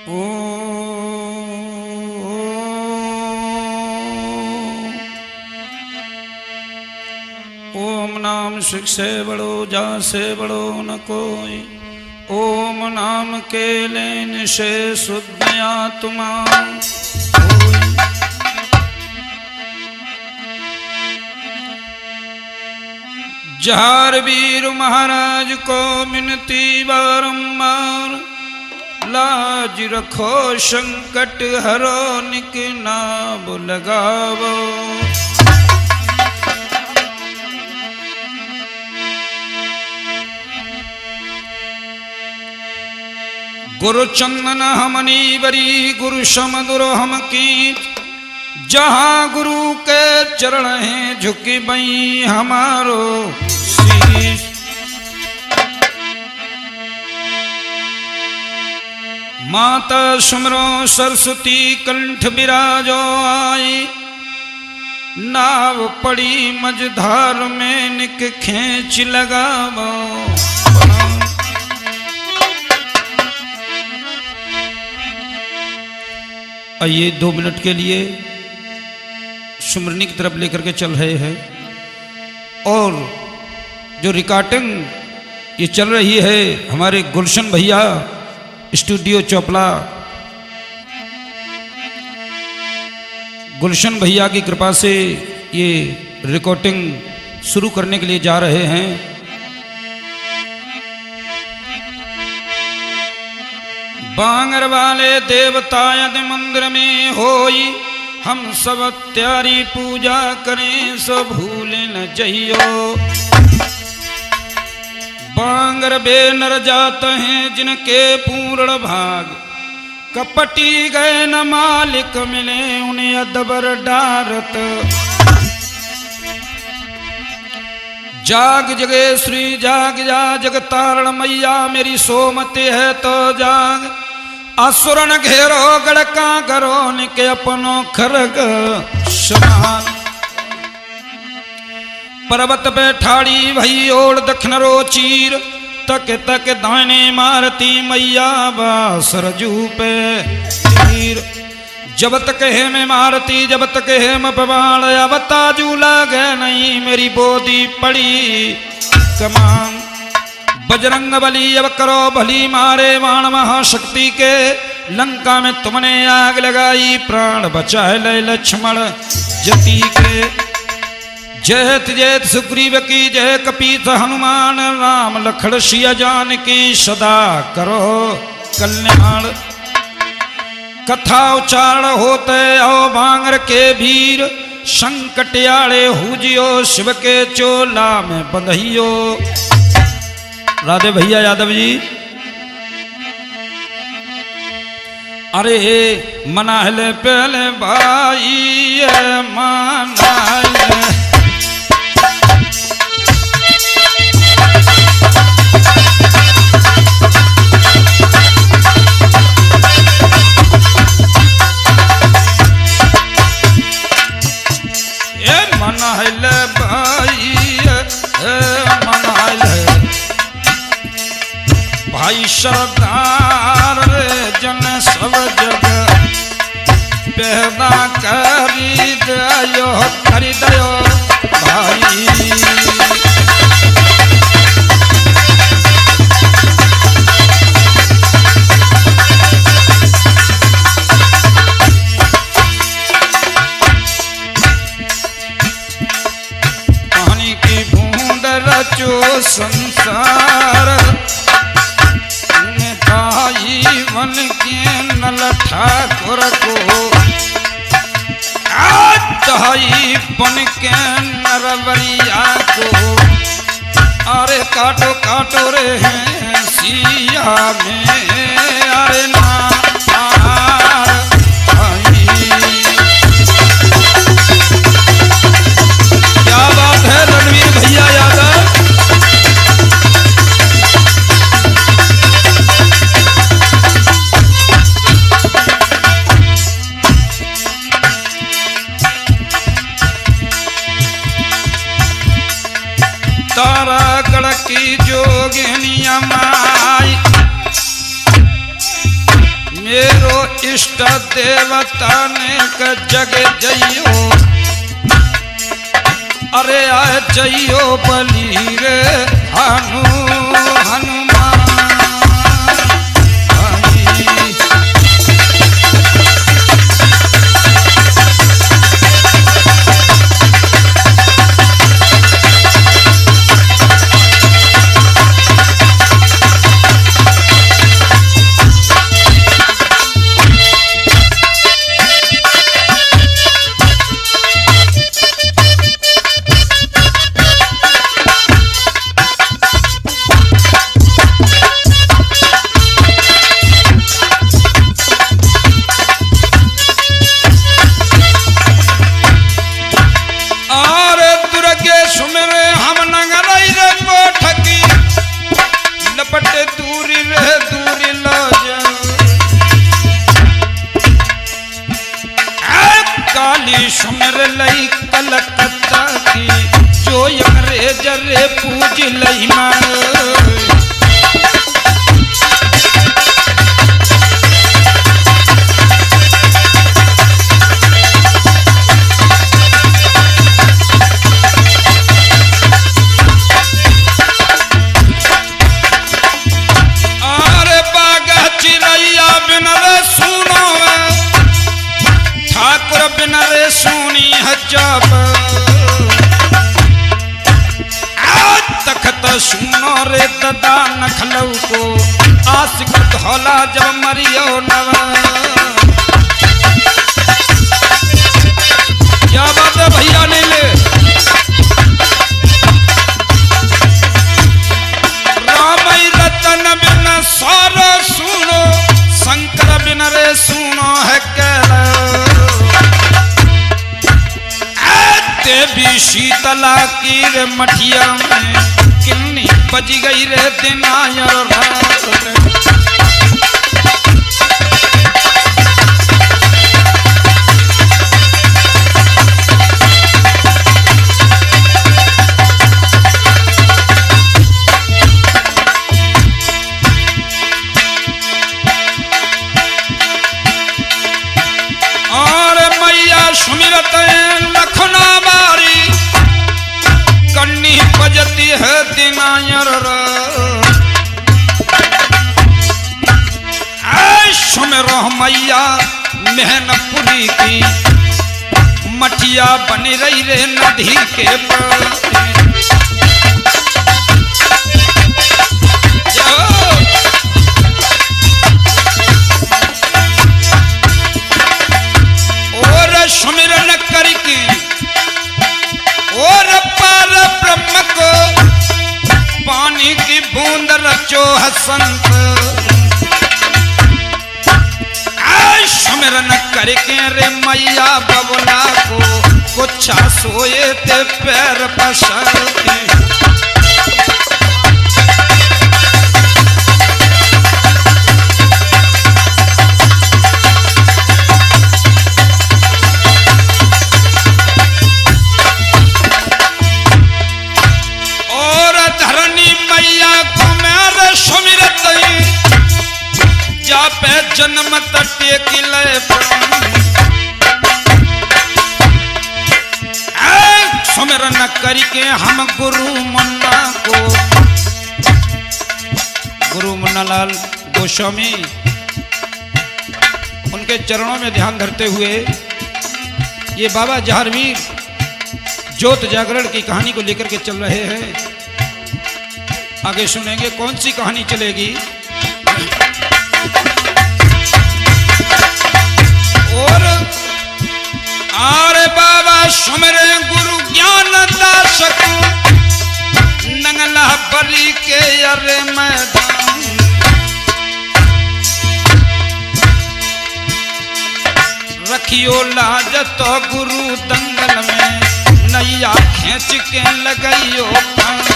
ओम नाम सुख से बड़ो जा से बड़ो न कोई। ओम नाम के लेन से शुद्ध आत्मा होई। जहार वीर महाराज को मिनती बारंबार, लाज रखो संकट हरो निक नाम लगावो। गुरु चंदन हमनी बरी गुरु समदुर हम कीच। जहाँ गुरु के चरण हैं झुकी बई हमारो शीश। माता सुमरो सरस्वती कंठ विराजो आई। नाव पड़ी मझधार में निक खेच लगावो। आइए 2 मिनट के लिए सुमरनी की तरफ लेकर के चल रहे हैं। और जो रिकॉर्डिंग ये चल रही है हमारे गुलशन भैया स्टूडियो चोपला। गुलशन भैया की कृपा से ये रिकॉर्डिंग शुरू करने के लिए जा रहे हैं। बांगर वाले देवता यदि मंदिर में होई। हम सब त्यारी पूजा करें सो भूल न जइयो। बांगर बे नर जात हैं जिनके पूर्ण भाग। कपटी गए न मालिक मिले उन्हें अदबर डारत। जाग जगे श्री जाग जा जगतारण मैया मेरी सोमते है तो जाग। असुरन घेरो गड़का करो निके अपनो खरग समान। पर्वत पे ठाड़ी भई ओढ़ दक्षिण रो चीर। तक तक दाने मारती मैया बासरजू पे तीर। जब तक हे में मारती जब तक हे में पवाड़। अब ताजू लागे नहीं मेरी बोदी पड़ी कमान। बजरंग बली अब करो भली मारे बाण महाशक्ति के। लंका में तुमने आग लगाई प्राण बचाए ले लक्ष्मण जति के। जयत जयत सुग्रीव की जय कपीत हनुमान। राम लखन सिया जान की सदा करो कल्याण। कथा उच्चारण होते आओ बांगर के वीर। संकट आड़े हुजियो शिव के चोला में बंधियो। राधे भैया यादव जी। अरे मनाहले पहले भाई मनाहले। मनाहले भाई मनाहले। भाई सरदार जन सब जग पैदा करी दयो भाई। पानी की बूंद रचो संसार। भाई मन के नल ठाकुर को दहाई बन के नरवरिया को। अरे काटो काटो रे सिया में अरे ना क्या बात है रणवीर भैया यादव। तारागढ़ की जोगिनिया माई। मेरो इष्ट देवता ने क जग जइयो, अरे आ जइयो बली रे हनुमान। सुमिर लई कलकत्ता की, जो अंग्रेज रे पूज लई मां। अरे बागा चिरैया बिन रे सुनो, ठाकुर बिन रे सुनी हजब। तखत सुनो रे ददा नखलऊ को, आशिक धौला जब मरियो नव। क्या बात है भैया नहीं ले। राम रतन बिन सारो सुनो, शंकर बिन रे सुनो है कैला। देवी शीतला की रे मठिया में, किन्नी बज गई रे दिनायर रात। और मैया सुमिरत लखना मारी, कन्नी बजती है दिनायर सुमिरो मैया मेहनपुरी की, मठिया बनी रही रे नदी के पार। और सुमिरन करके और पार ब्रह्म को, पानी की बूंद रचो हसंत। सुमिरन करके रे मैया बबला को, कुछ सोए ते पैर पसारते। और धरनी मैया को मेरे सुमिरत जा पे जन्म तटे किले। सुमिरन करके हम गुरु मुन्ना को, गुरु मुन्नालाल गोस्वामी, उनके चरणों में ध्यान धरते हुए ये बाबा जहारवीर ज्योत जागरण की कहानी को लेकर के चल रहे हैं। आगे सुनेंगे कौन सी कहानी चलेगी। और आरे बाबा सुमिरे गुरु ज्ञान दास को, नंगला बली के अरे मैदान। रखियो लाज तो गुरु दंगल में, नैया खींच के लगाइयो पानी।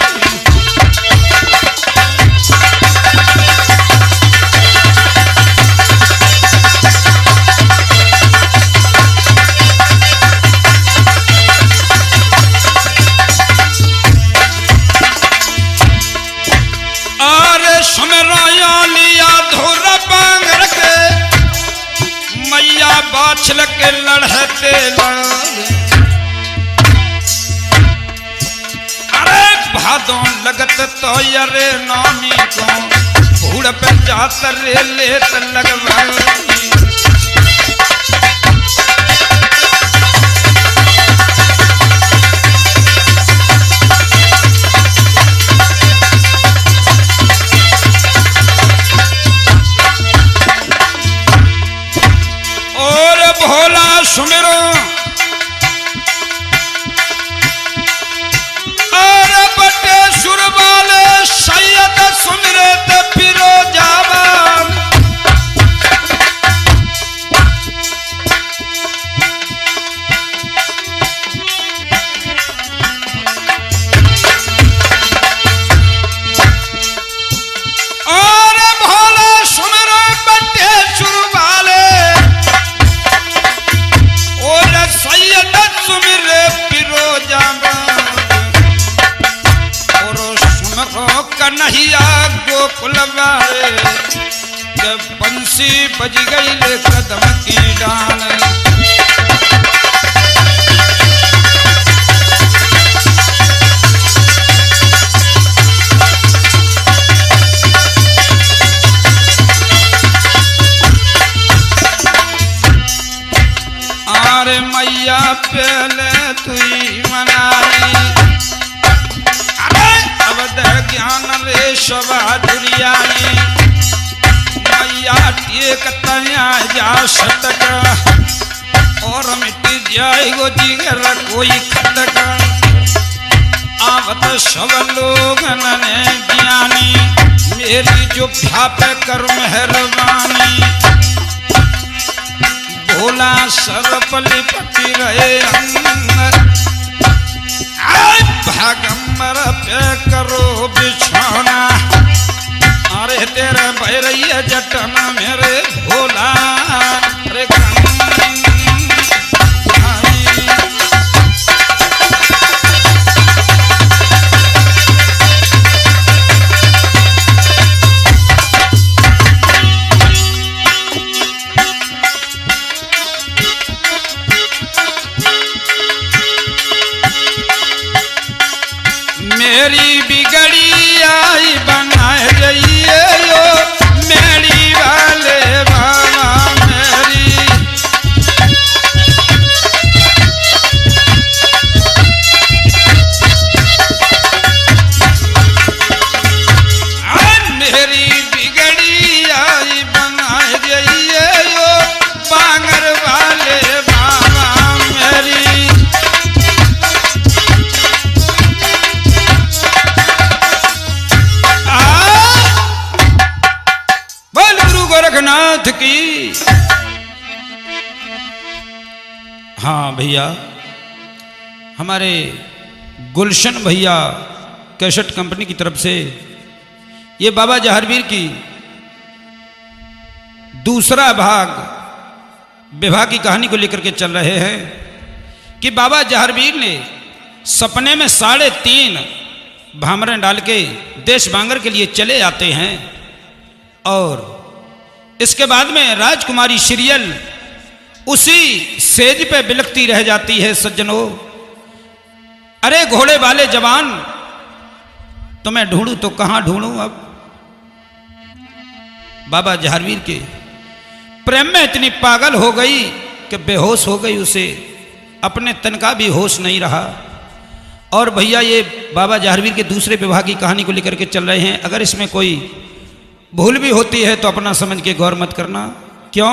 सुमिराया लिया धोरा बांग रखे, छिलके लड़ते अरे भादों लगत तो अरे नामी को भूड़ पे जात रे लेत लगवाई भोला सुमिरो और बटे सुर वाले सैयद सुमिरे ते फिरो जावा और भोला सुमिरो बटे सुर वाले सैयद सुमिरे पिरो जावा और सुमरो कन्हैया गोकुल वाले जब बंसी बज गई ले कदम की डाल अरे मैया पहले तुई मनाई अरे अब दे ज्ञान रे शबादुरियाई मैया टेक तया जा शतक और मिट जाए गो जिगर कोई खटक आवत सब लोग ने ज्ञानी मेरी जो भ्यापे कर मेहरबानी भोला सरपली पति रहे अंदर भागम्बर पे करो बिछौना अरे तेरे भैरैया जटना मेरे भोला रे मेरी बिगड़ी आई बनाए रहिए यो मेरी वाले बाबा मेरी मेरी बिगड़ी आई बनाए रहिए यो बांगर वाले बाबा मेरी गोरखनाथ की। हाँ भैया, हमारे गुलशन भैया कैसेट कंपनी की तरफ से ये बाबा जहारवीर की दूसरा भाग विवाह की कहानी को लेकर के चल रहे हैं कि बाबा जहारवीर ने सपने में 3.5 भामरें डाल के देश बांगर के लिए चले आते हैं और इसके बाद में राजकुमारी सीरियल उसी सेज पे बिलखती रह जाती है। सज्जनों, अरे घोड़े वाले जवान, तो मैं ढूंढूं तो कहां ढूंढूं। अब बाबा जहारवीर के प्रेम में इतनी पागल हो गई कि बेहोश हो गई, उसे अपने तन का भी होश नहीं रहा। और भैया, ये बाबा जहारवीर के दूसरे विवाह की कहानी को लेकर के चल रहे हैं। अगर इसमें कोई भूल भी होती है तो अपना समझ के गौर मत करना। क्यों?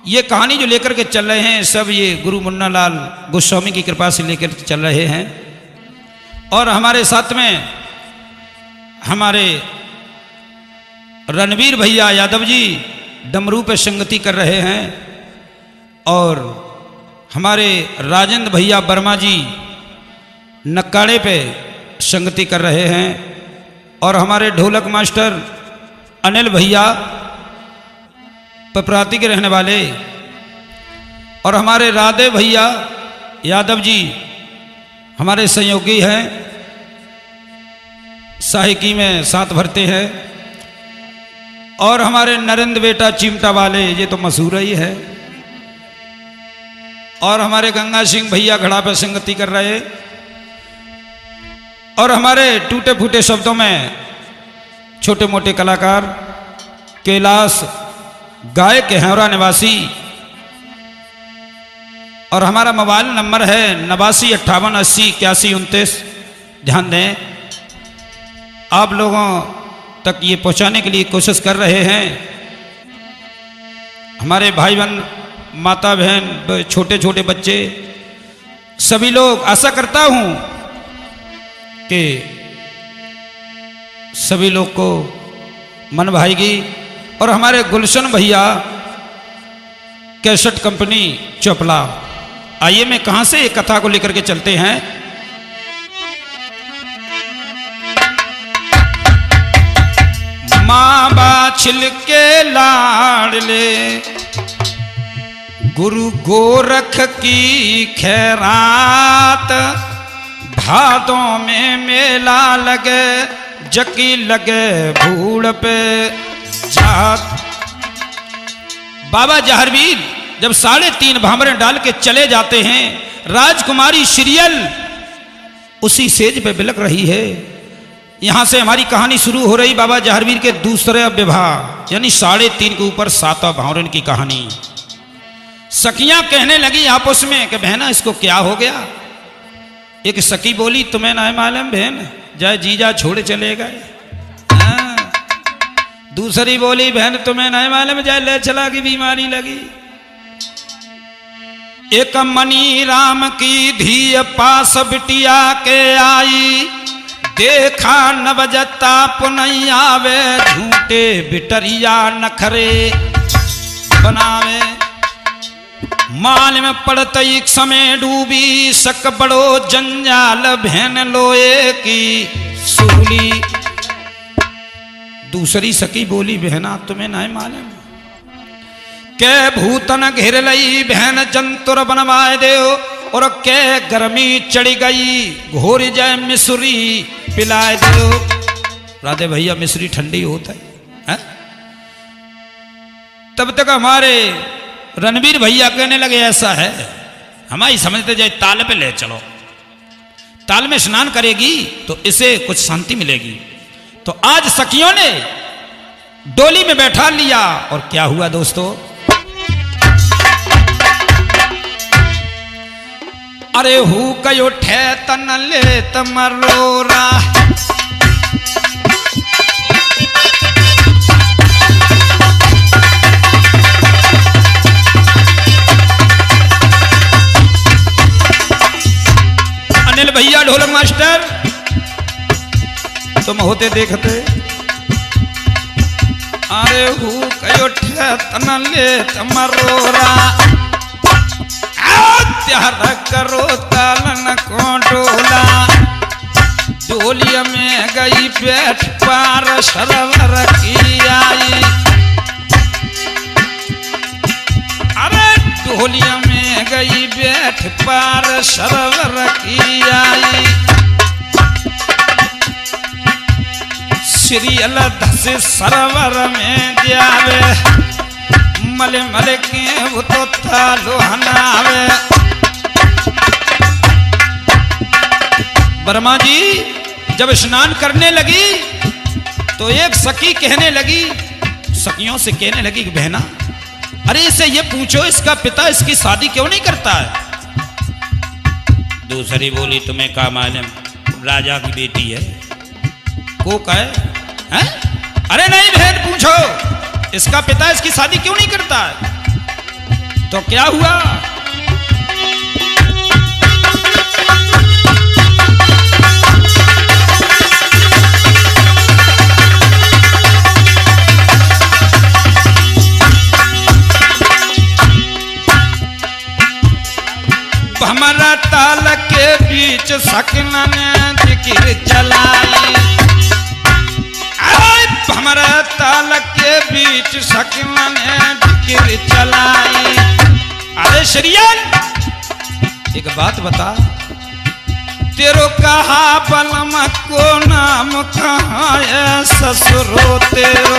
ये कहानी जो लेकर के चल रहे हैं सब ये गुरु मुन्ना लाल गोस्वामी की कृपा से लेकर चल रहे हैं। और हमारे साथ में हमारे रणवीर भैया यादव जी डमरू पे संगति कर रहे हैं और हमारे राजेंद्र भैया वर्मा जी नक्काड़े पे संगति कर रहे हैं और हमारे ढोलक मास्टर अनिल भैया पपराती के रहने वाले और हमारे राधे भैया यादव जी हमारे सहयोगी हैं, सहायकी में साथ भरते हैं। और हमारे नरेंद्र बेटा चिमटा वाले, ये तो मशहूर ही है। और हमारे गंगा सिंह भैया घड़ा पर संगति कर रहे, और हमारे टूटे फूटे शब्दों में छोटे मोटे कलाकार कैलाश गायक हेवरा निवासी, और हमारा मोबाइल नंबर है 8958808129। ध्यान दें, आप लोगों तक ये पहुंचाने के लिए कोशिश कर रहे हैं। हमारे भाई बहन, माता बहन, छोटे छोटे बच्चे, सभी लोग, आशा करता हूं कि सभी लोग को मन भाएगी। और हमारे गुलशन भैया कैसेट कंपनी चोपला, आइए मैं कहां से एक कथा को लेकर के चलते हैं। माँ बाछिल के लाडले गुरु गोरख की खैरात, भादों में मेला लगे जकी लगे भूड़ पे जात। बाबा जहरवीर जब 3.5 भामरे डाल के चले जाते हैं, राजकुमारी सीरियल उसी सेज पे बिलक रही है। यहां से हमारी कहानी शुरू हो रही बाबा जहरवीर के दूसरे विवाह, यानी 3.5 के ऊपर 7वां भावरन की कहानी। सखियां कहने लगी आपस में कि बहना इसको क्या हो गया। एक सखी बोली तुम्हें ना मालूम बहन, जाए जीजा छोड़ चले गए। दूसरी बोली बहन तुम्हें नहीं मालूम, जाए ले चला की बीमारी लगी। एक मनी राम की धी पास बिटिया के आई, देखा न बजता पुनई आवे, झूठे बिटरिया नखरे बनावे। माल में पड़ते एक समय डूबी, सक बड़ो जंजाल बहन लोए की सूली। दूसरी सखी बोली बहना तुम्हें नहीं मालूम, के भूतन घेर लई बहन जंतुर बनवाए दे, और के गर्मी चढ़ी गई घोर जाए मिश्री पिलाए दो। राधे भैया मिश्री ठंडी होता है? तब तक हमारे रणवीर भैया कहने लगे ऐसा है, हमारी समझते जाए ताल पे ले चलो, ताल में स्नान करेगी तो इसे कुछ शांति मिलेगी। तो आज सखियों ने डोली में बैठा लिया, और क्या हुआ दोस्तों, अरे हु कयो ठे तन ले तमरोरा, अनिल भैया ढोलक मास्टर तुम होते देखते, अरे हु कयो ठे तन ले तमरोरा, त्यार करो तालन को डोला, डोलिया में गई बैठ पार सरवर की आई। अरे डोलिया में गई बैठ पार सरवर की आई, सीरियल धस सरवर में जावे, मले मले के वो तो तालो हनावे। बर्मा जी जब स्नान करने लगी तो एक सखी कहने लगी, सखियों से कहने लगी कि बहना अरे इसे ये पूछो इसका पिता इसकी शादी क्यों नहीं करता है। दूसरी बोली तुम्हें क्या मालूम, राजा की बेटी है। को कहे हैं? अरे नहीं बहन पूछो इसका पिता इसकी शादी क्यों नहीं करता है। तो क्या हुआ, हमारा ताल के बीच सकना ने जिक्र चलाई, हमारा ताल के बीच सकना ने जिक्र चलाई। अरे श्रीयन एक बात बता, तेरो कहा बलम को नाम कहाँ है ससुरो तेरो,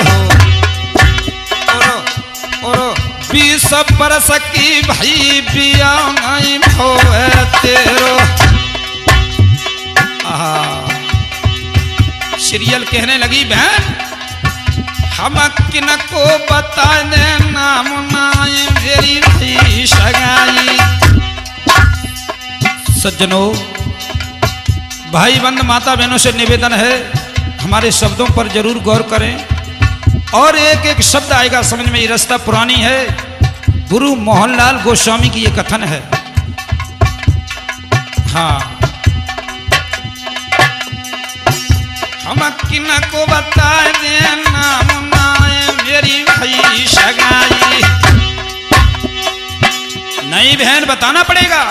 और 20 बरस की भाई बिया नहीं होए तेरो। सीरियल कहने लगी बहन हम किन को बता दे नाम नाय मेरी भाई सगाई। सज्जनों, भाई बंद माता बहनों से निवेदन है हमारे शब्दों पर जरूर गौर करें और एक एक शब्द आएगा समझ में। ये रास्ता पुरानी है, गुरु मोहनलाल गोस्वामी की ये कथन है। हाँ, हम किन को बता दे नाम नाय मेरी भाई सगाई। नहीं बहन बताना पड़ेगा।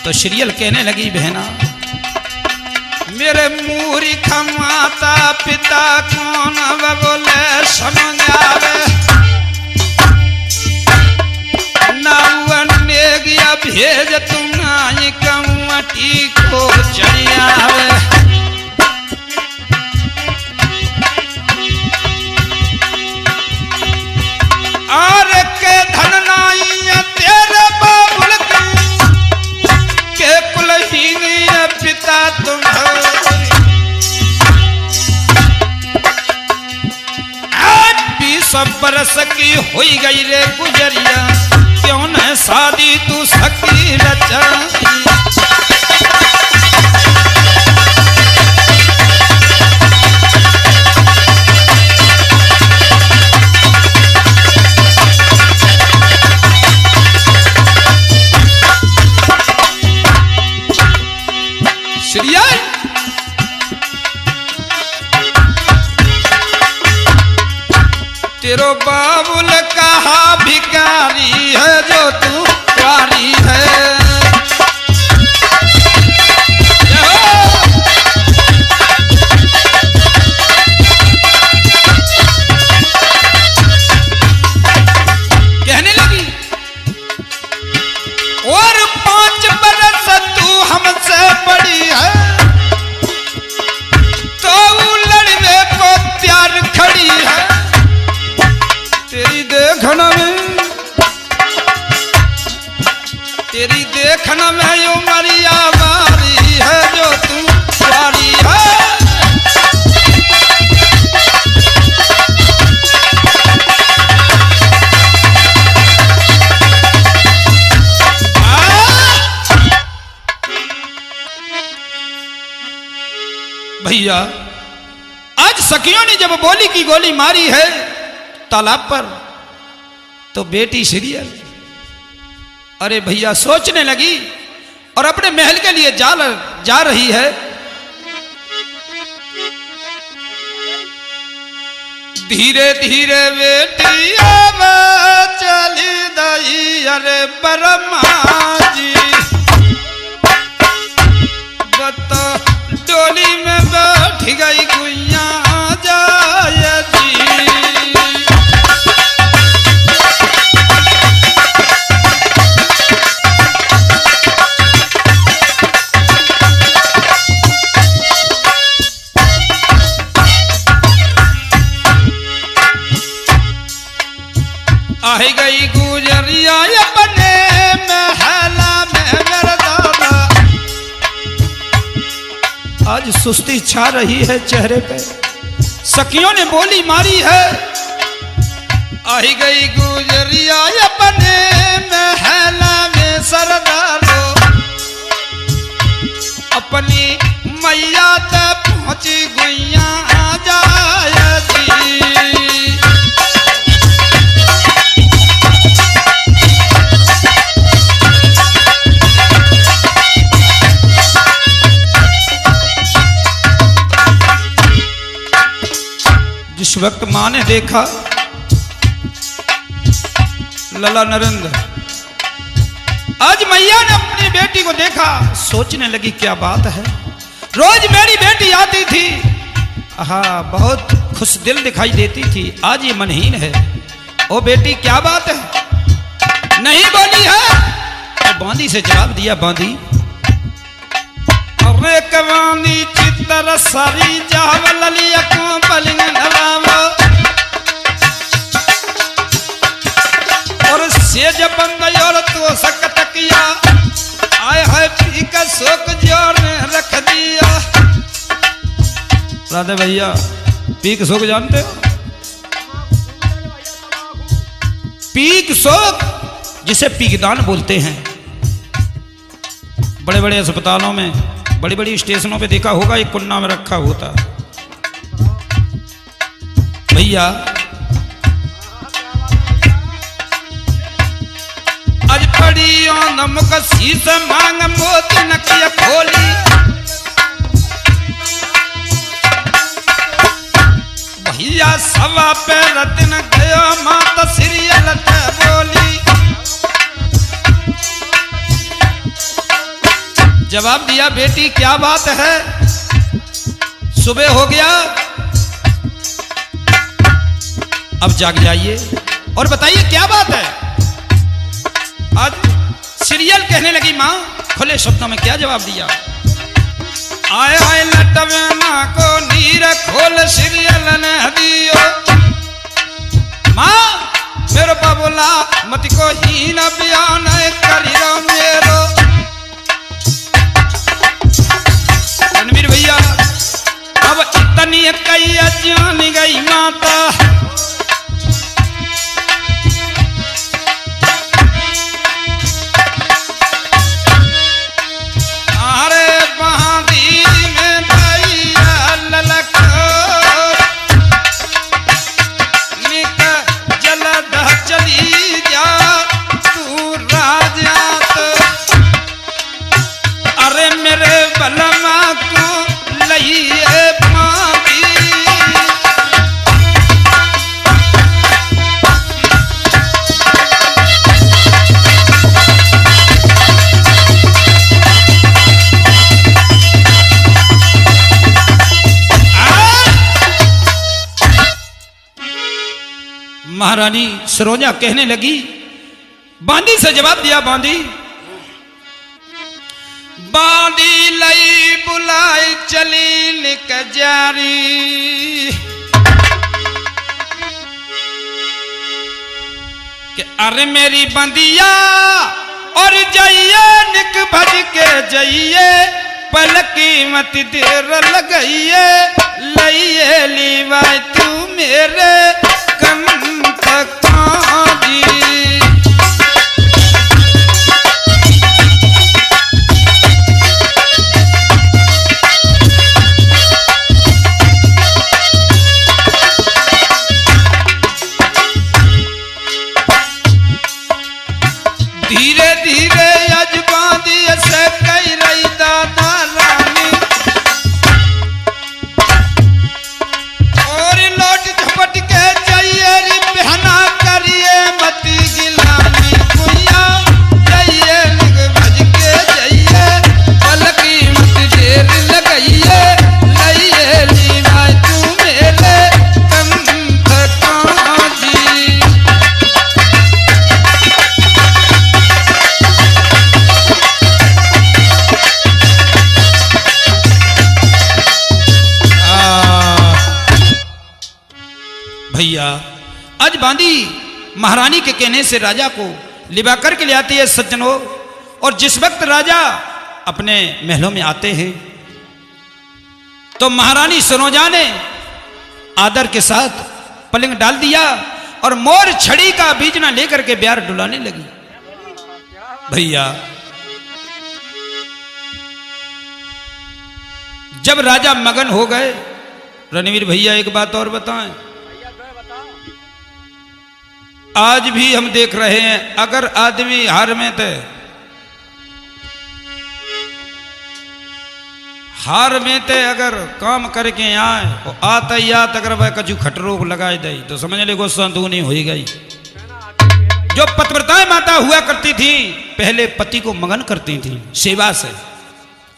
तो सीरियल कहने लगी बहना मेरे मूर्ख माता पिता कौन बोले समझावे नाउने गया भेज तुम नाई कमटी को चढ़ियावे। और के धन नाई तेरे बाबुल के कुलहीन पिता तुम्हारे। सब बरस की हुई गई रे गुजरिया क्यों न शादी तू सकी रचाई। सीरियल तेरो बाबुल कहा भिखारी है जो तू प्यारी है। कहने लगी और 5 बरस तू हमसे बड़ी है तो लड़ने को प्यार खड़ी है। तेरी देखना में यो मरिया बारी है जो तू प्यारी है। भैया आज सखियों ने जब बोली की गोली मारी है तालाब पर तो बेटी सीरियल अरे भैया सोचने लगी और अपने महल के लिए जा रही है। धीरे धीरे बेटी अब चली दई अरे बरमा जी बता डोली में बैठ गई गुइया जाए जी। आई गई गुजरिया अपने महला में मेरा दादा। आज सुस्ती छा रही है चेहरे पे, सखियों ने बोली मारी है। आई गई गुजरिया अपने महला में सरदारो अपनी मैया तक पहुंची गुइया आ जाए जी। जिस वक्त मां ने देखा लला नरेंद्र, आज मैया ने अपनी बेटी को देखा, सोचने लगी क्या बात है। रोज मेरी बेटी आती थी, हाँ बहुत खुश दिल दिखाई देती थी, आज ये मनहीन है। ओ बेटी क्या बात है? नहीं बोली है तो बांदी से जवाब दिया, बांदी अरे कवानी चित्तर सारी जावल लिया को पलिंग नवावो शोक जोर रख दिया। राधे भैया पीक शोक जानते हो? पीक शोक जिसे पीकदान बोलते हैं। बड़े बड़े अस्पतालों में, बड़ी बड़ी स्टेशनों पे देखा होगा, एक कुन्ना में रखा होता भैया। आज पड़ी नमक शीश मांग मोती नकिया खोली। भैया सवा पे रतन गयो माता सीरियल बोली। जवाब दिया बेटी क्या बात है? सुबह हो गया, अब जाग जाइए और बताइए क्या बात है। आज सीरियल कहने लगी माँ। खुले शब्दों में क्या जवाब दिया? आए आए लटवे माँ को नीर खोल सीरियल ने दियो। माँ मेरे पा बोला मत को ही न बयान करियो मेरो। रणवीर भैया अब इतनी कई जान गई माता। महारानी सरोजा कहने लगी, बांदी से जवाब दिया। बांदी बांदी लई बुलाई चली लिक जारी। कि अरे मेरी बंदिया और जाइए निक भज के जाइए। पल कीमत देर लगाइए लइए लीवाई तू मेरे कंठ काजी। धीरे धीरे अजबादी से कई रही दादा रानी। और लौट झपट के जाइए री बहना करिए मती गिलानी। कुइया जाइए निग भज के जाइए पल कीमत देर लगाइए लइए लीवाई तू मेरे कंठ काजी। भैया आज बांदी महारानी के कहने से राजा को लिबा करके ले आती है सज्जनों। और जिस वक्त राजा अपने महलों में आते हैं तो महारानी सरोजा ने आदर के साथ पलंग डाल दिया और मोर छड़ी का बीजना लेकर के ब्यार डुलाने लगी। भैया जब राजा मगन हो गए, रणवीर भैया एक बात और बताएं, आज भी हम देख रहे हैं अगर आदमी हार में थे, अगर काम करके आए तो आता ही आत अगर वह कछु खटरो लगाए दे तो समझ ले गुस्सा तू नहीं हो गई। जो पतिव्रताएं माता हुआ करती थी पहले पति को मगन करती थी सेवा से।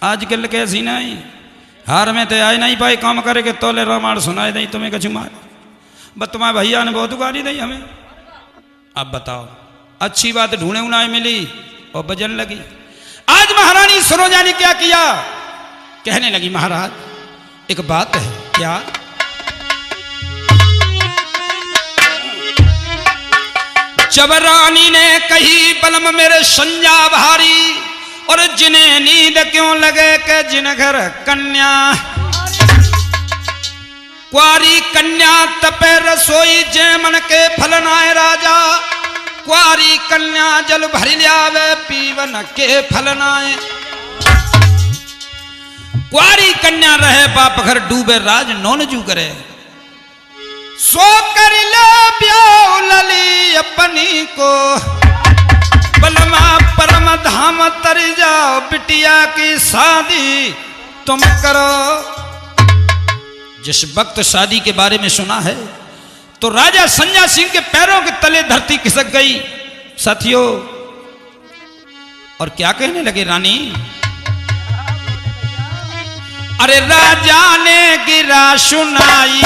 आजकल कैसी नहीं, हार में थे आए नहीं पाए काम करे के तोले रामायण सुनाए दई तुम्हें कछु मार। बस तुम्हारे भैया ने बहुत गाली दी हमें। अब बताओ अच्छी बात ढूंढे उन्हें मिली और बजन लगी। आज महारानी सरोजा ने क्या किया? कहने लगी महाराज एक बात है। क्या? जब रानी ने कही बलम मेरे संजा भारी और जिन्हें नींद क्यों लगे के जिन घर कन्या कुआरी कन्या तपे रसोई जैमन के फलनाए राजा कुआरी कन्या जल भर लियावे पीवन के फलनाए कुआरी कन्या रहे बाप घर डूबे राज नौन जू करे सो कर ले ब्याह लली अपनी को बलमा परम धाम तर जाओ बिटिया की शादी तुम करो। जिस वक्त शादी के बारे में सुना है तो राजा संजय सिंह के पैरों के तले धरती खिसक गई साथियों। और क्या कहने लगे रानी, अरे राजा ने गिरा सुनाई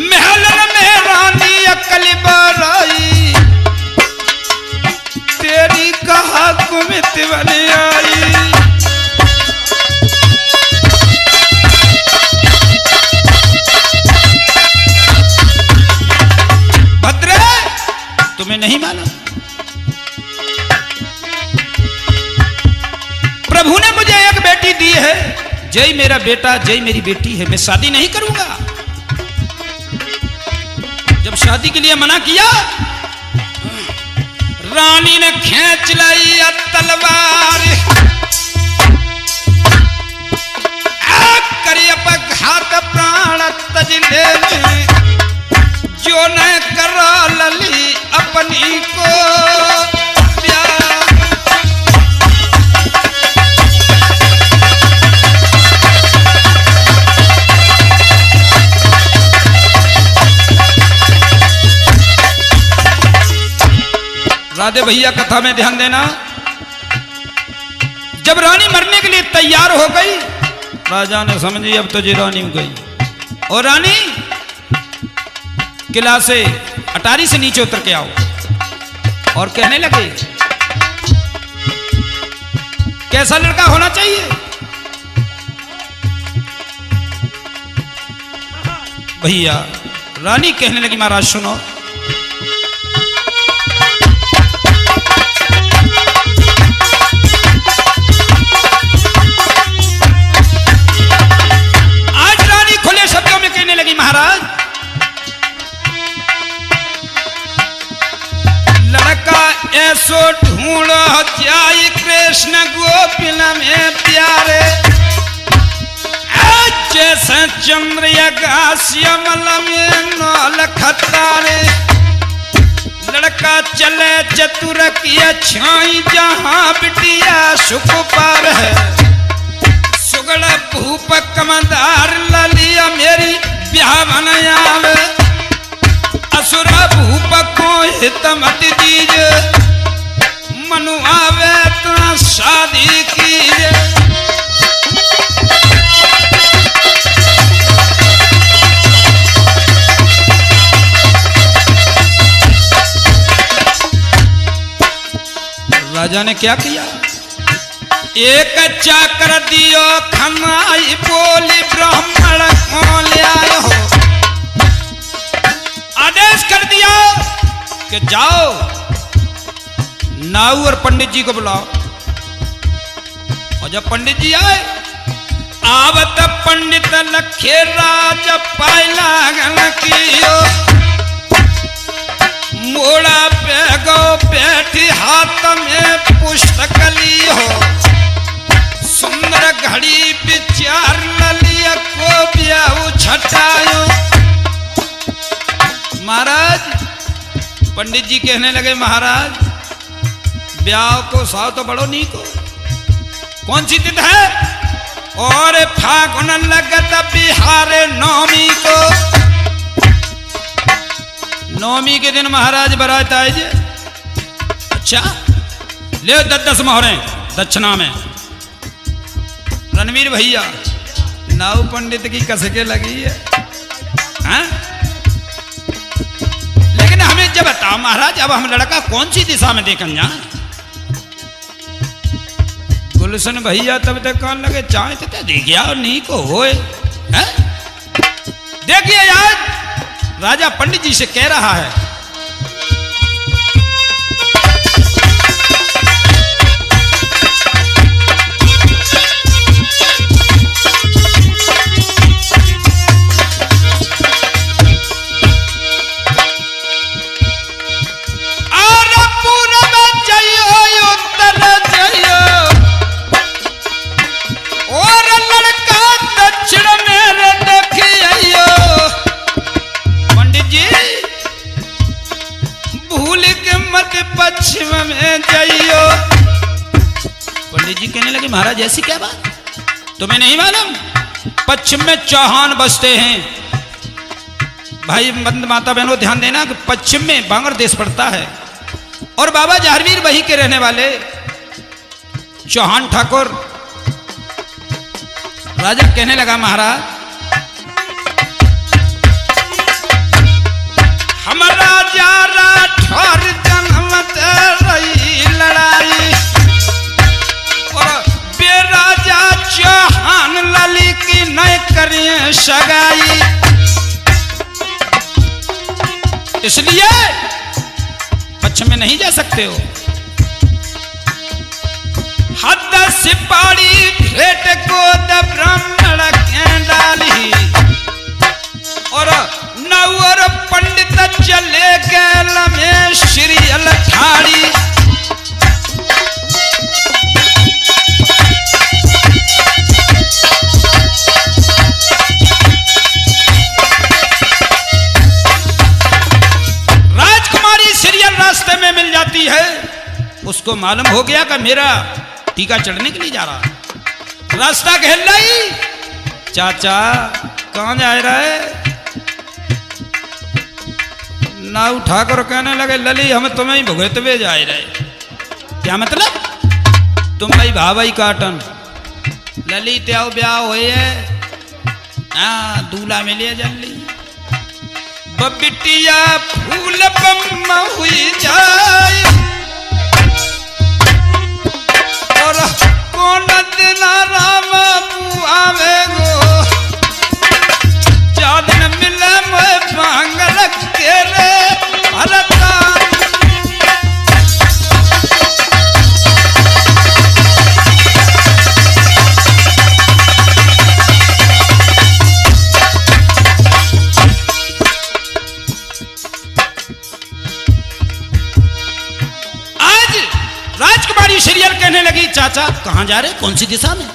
महलन में रानी अकल बराई तेरी कहा कुमित बन आई। भद्रे तुम्हें नहीं माना, प्रभु ने मुझे एक बेटी दी है, जय मेरा बेटा जय मेरी बेटी है, मैं शादी नहीं करूंगा। जब शादी के लिए मना किया रानी ने खींच लाई तलवार करी अपघात प्राण तज ले जो न करा लली अपनी को राधे भैया कथा में ध्यान देना। जब रानी मरने के लिए तैयार हो गई राजा ने समझी अब तो जी रानी गई और रानी किला से अटारी से नीचे उतर के आओ और कहने लगे कैसा लड़का होना चाहिए। भैया रानी कहने लगी महाराज सुनो, महाराज लड़का ऐसो ढूंढो जाई कृष्ण गोपिन में प्यारे जैसे चंद्र श्यामल में नौल खतारे लड़का चले चतुर की छाई जहां बिटिया सुख पार है सुगड़ भूप कमदार ललिया मेरी ब्याह बनावे असुर भूप को हित मत दीजे मनु आवे तो शादी कीजे। राजा ने क्या किया, एक चाकर दियो खनाई बोली ब्राह्मण को ले आयो हो आदेश कर दिया कि जाओ नाऊ और पंडित जी को बुलाओ। और जब पंडित जी आए आवत पंडित लखे राज पायला गन कियो मोड़ा पे गो बैठी हाथ में पुस्तक ली हो सुंदर घड़ी विचार लिया को ब्याह छटायो। महाराज पंडित जी कहने लगे महाराज ब्याह को साव तो बड़ो नहीं को कौन सी तिथि है और फागुन लगत बिहारे नवमी को नवमी के दिन महाराज बारात आए जे। अच्छा ले 10 मोहरे दक्षिणा में। रणवीर भैया नाव पंडित की कसके लगी है, हाँ? लेकिन जब बताओ महाराज, अब हम लड़का कौन सी दिशा में देखन जाए? गुलशन भैया तब तक कहने लगे चाहे तो देखिए और नहीं को होए। देखिए यार, राजा पंडित जी से कह रहा है, पश्चिम में जाइयो। पंडित जी कहने लगे महाराज ऐसी क्या बात, तुम्हें नहीं मालूम? पश्चिम में चौहान बसते हैं। भाई बंद माता बहनों ध्यान देना कि पश्चिम में बांगर देश पड़ता है और बाबा जहारवीर वहीं के रहने वाले चौहान ठाकुर। राजा कहने लगा महाराज हमारा जा राठौर जनमत रही लड़ाई और बेराजा चौहान लली की नय करिए सगाई, इसलिए पश्चिम में नहीं जा सकते हो। हद सिपाही भेंट को द ब्राह्मण के डाली और नवर पंडित चले गैल में श्रीअल ठाड़ी। राजकुमारी श्रीअल रास्ते में मिल जाती है, उसको मालूम हो गया कि मेरा टीका चढ़ने के लिए जा रहा। रास्ता घेर लाई, चाचा कहां जा रहा है? नाऊ ठाकुर कहने लगे लली हम तुम्हें ही भुगतवे जा रहे। क्या मतलब? तुम भाई भाई काटन लली त्याओ ब्याह हुए है, दूल्हा मिले जल्दी बिटिया फूल बम हुई जाए और कौन दिन राम आवे गो चार दिन मिले मैं मांगल के रे भरता। राजकुमारी श्रीअल कहने लगी चाचा कहां जा रहे, कौन सी दिशा में?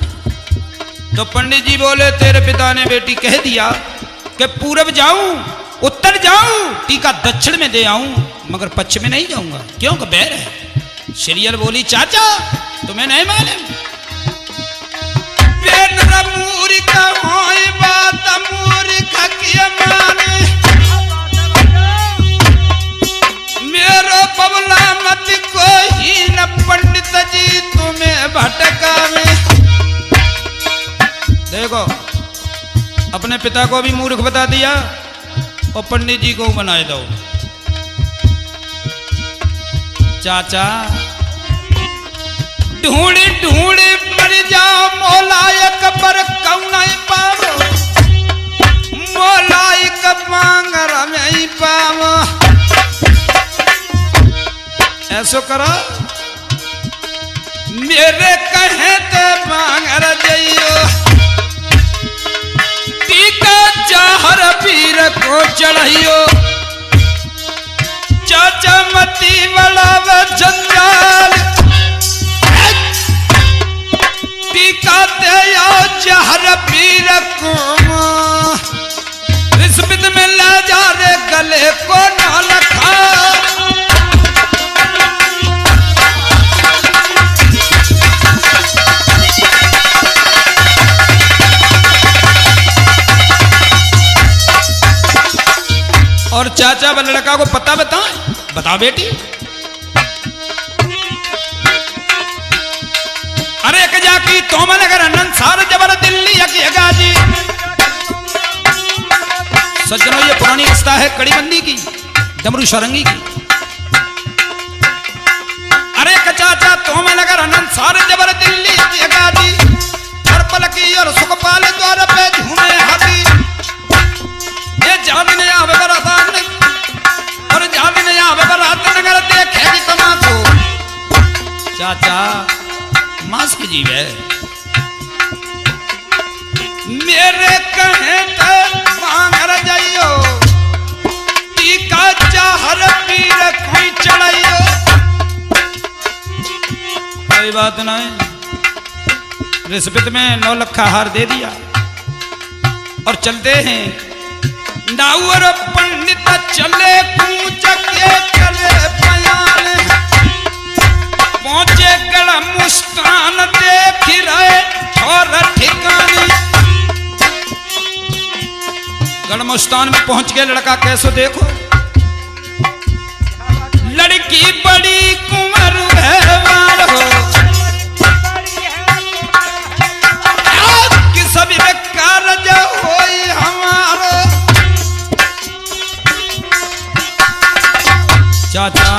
तो पंडित जी बोले तेरे पिता ने बेटी कह दिया कि पूरब जाऊं उत्तर जाऊं टीका दक्षिण में दे आऊं मगर पश्चिम में नहीं जाऊंगा, क्यों कि बैर है। श्रीअल बोली चाचा तुम्हें नहीं मालूम मेरो बबला मत कोई न पंडित जी तुम्हें भटका में। देखो अपने पिता को भी मूर्ख बता दिया और पंडित जी को बनाए दो। चाचा ढूंढी ढूंढी मर जाओ मोलायक पर कौन पावो, मोलायक मांगर में पावो। ऐसो करो मेरे कहे ते मांगर जइयो, टीका चाहर पीर को चढ़ियो। चाचा मती बड़ा जंजाल टीका दे आओ चाहर पीर को रिश्वत में ले जा रे गले को न लखा। और चाचा व लड़का को पता बताएं, बता बेटी। अरे एक जाकी तोमल अगर अनंत सार जबर दिल्ली जी। सज्जनों ये पुरानी रिश्ता है कड़ीबंदी की, डमरू सारंगी की। अरे कचाचा तो में लगा अनंत सारे जबर दिल्ली जगा दी, हर पल की और सुखपाल द्वार पे झूमे हाथी। ये जाने आवे बरात और जाने आवे बरात नगर देखे जी तमाशो। चाचा मास की जीव है, मेरे कहे तो मांगर जाइयो, टीका चाहर पीर कोई चढ़ाइयो। कोई बात नहीं, रिश्वत में 9 लख हार दे दिया और चलते हैं। नाउर पंडित चले पूछ के चले बयान, पहुंचे गढ़ मुस्कान देख रहे और ठिकाने। गढ़ मुस्कान में पहुंच गए, लड़का कैसे देखो, लड़की बड़ी कुंवर व्यवहार हो, कि सभी कार्य होई हमारो। चाचा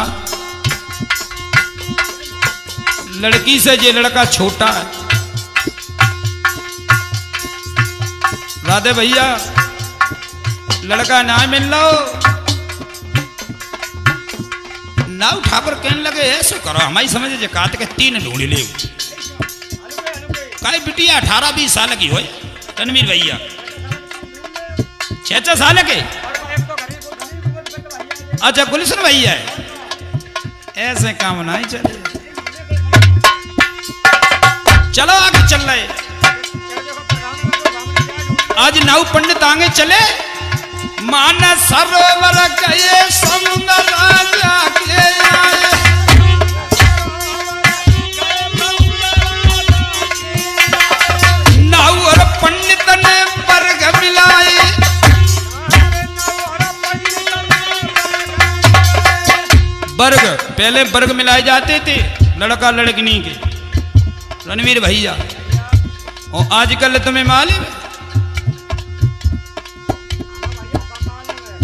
लड़की से ये लड़का छोटा है। राधे भैया लड़का ना मिल लो ना उठाकर कहने लगे ऐसे करो, हमारी समझ जकात के 3 ढूंढ ले। काई बिटिया 18-20 साल की हो तनवीर भैया, 6 साल के। अच्छा गुलशन भैया है, ऐसे काम नहीं चले। चलो आगे चल रहे, आज नाउ पंडित आगे चले। मान सरोवर गए समुद्र राजा के आए, नाउ और पंडित ने वर्ग मिलाए। वर्ग पहले वर्ग मिलाए जाते थे, लड़का लड़कनी के, रणवीर भैया। और आजकल तुम्हें मालूम है,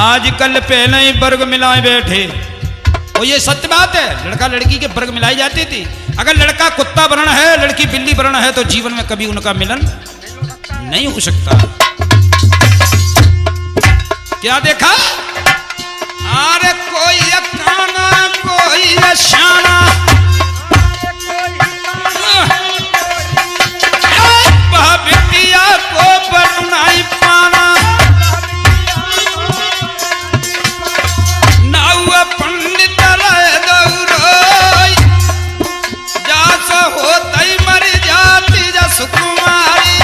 आजकल पहले ही वर्ग मिलाए बैठे। और ये सत्य बात है, लड़का लड़की के वर्ग मिलाए जाते थे। अगर लड़का कुत्ता वर्ण है, लड़की बिल्ली वर्ण है, तो जीवन में कभी उनका मिलन नहीं हो सकता। क्या देखा, अरे कोई काना कोई शाना, बिटिया को बनाई पाना। नाउआ पंडित रहे दौरोई, जास होतई मर जाती जा सुकुमारी।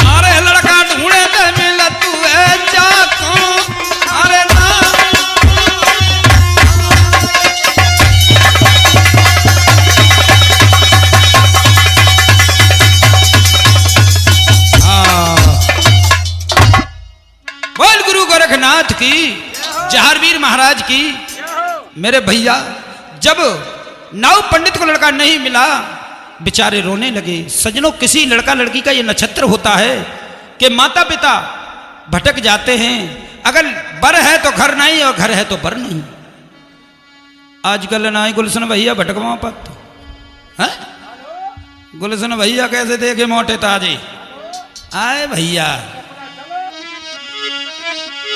अरे लड़का ढूंढे तो मिला तू है जाको, अरे ना। बोल गुरु गोरखनाथ की, जहारवीर महाराज की। मेरे भैया जब नाउ पंडित को लड़का नहीं मिला, बेचारे रोने लगे। सजनों, किसी लड़का लड़की का ये नक्षत्र होता है कि माता पिता भटक जाते हैं। अगर बर है तो घर नहीं, और घर है तो बर नहीं। आजकल ना ही गुलशन भैया भटकवा पत है। गुलशन भैया कैसे देखे मोटे ताजे आए भैया।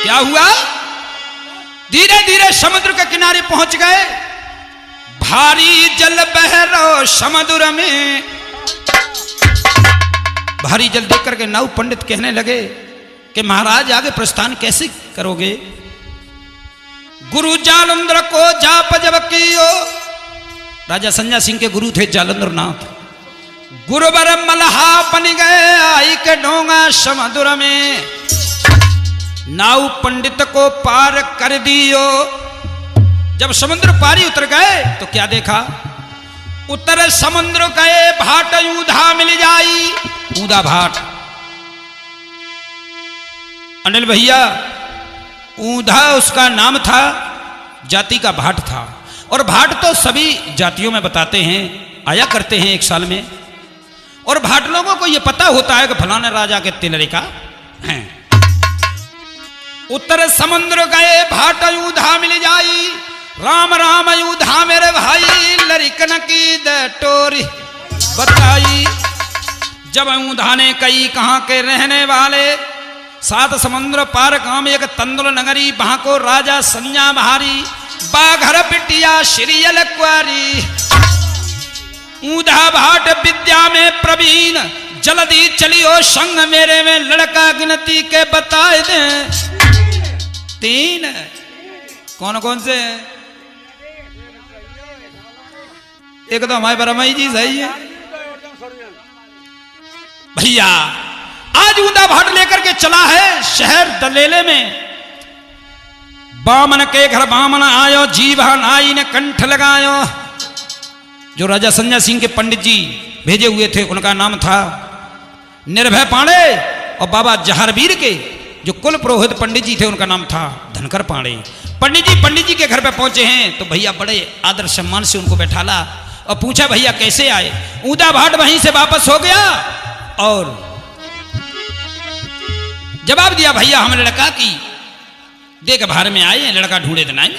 क्या हुआ, धीरे धीरे समुद्र के किनारे पहुंच गए। भारी जल बह रो समुद्र में, भारी जल देख करके नाउ पंडित कहने लगे कि महाराज आगे प्रस्थान कैसे करोगे। गुरु जालंधर को जाप जब कियो, राजा संजय सिंह के गुरु थे जालंधर नाथ। गुरुवर मल्हा बन गए आई के डोंगा समुद्र में। नाउ पंडित को पार कर दियो। जब समुद्र पारी उतर गए तो क्या देखा, उत्तर समुद्र गए भाट ऊधा मिल जाई। ऊधा भाट, अनिल भैया, ऊधा उसका नाम था, जाति का भाट था। और भाट तो सभी जातियों में बताते हैं, आया करते हैं एक साल में। और भाट लोगों को यह पता होता है कि फलाने राजा के तिलरे का है। उत्तर समुद्र गए भाट यूधा मिल जाई, राम राम यूधा मेरे भाई, लरिकन की द टोरी बताई। जब यूधा ने कई कहाँ के रहने वाले, सात समुद्र पार गांव एक तंदुल नगरी, वहां को राजा संज्ञा भारी, बाघर पिटिया श्रीयल क्वारी। ऊधा भाट विद्या में प्रवीण, जल्दी चलियो संग मेरे में, लड़का गिनती के बताए दे 3। कौन कौन से? एक तो हमारे बरमई जी सही है भैया। आज ऊधा भाट लेकर के चला है शहर दलेले में। बामन के घर बामन आयो, जीवा नाई ने कंठ लगायो। जो राजा संजय सिंह के पंडित जी भेजे हुए थे उनका नाम था निर्भय पांडे, और बाबा जहारवीर के जो कुल पुरोहित पंडित जी थे उनका नाम था धनकर पांडे। पंडित जी के घर पे पहुंचे हैं तो भैया बड़े आदर सम्मान से उनको बैठाला और पूछा भैया कैसे आए। ऊधा भाट वहीं से वापस हो गया और जवाब दिया भैया हम लड़का की देख भार में आए हैं, लड़का ढूंढे तो नहीं।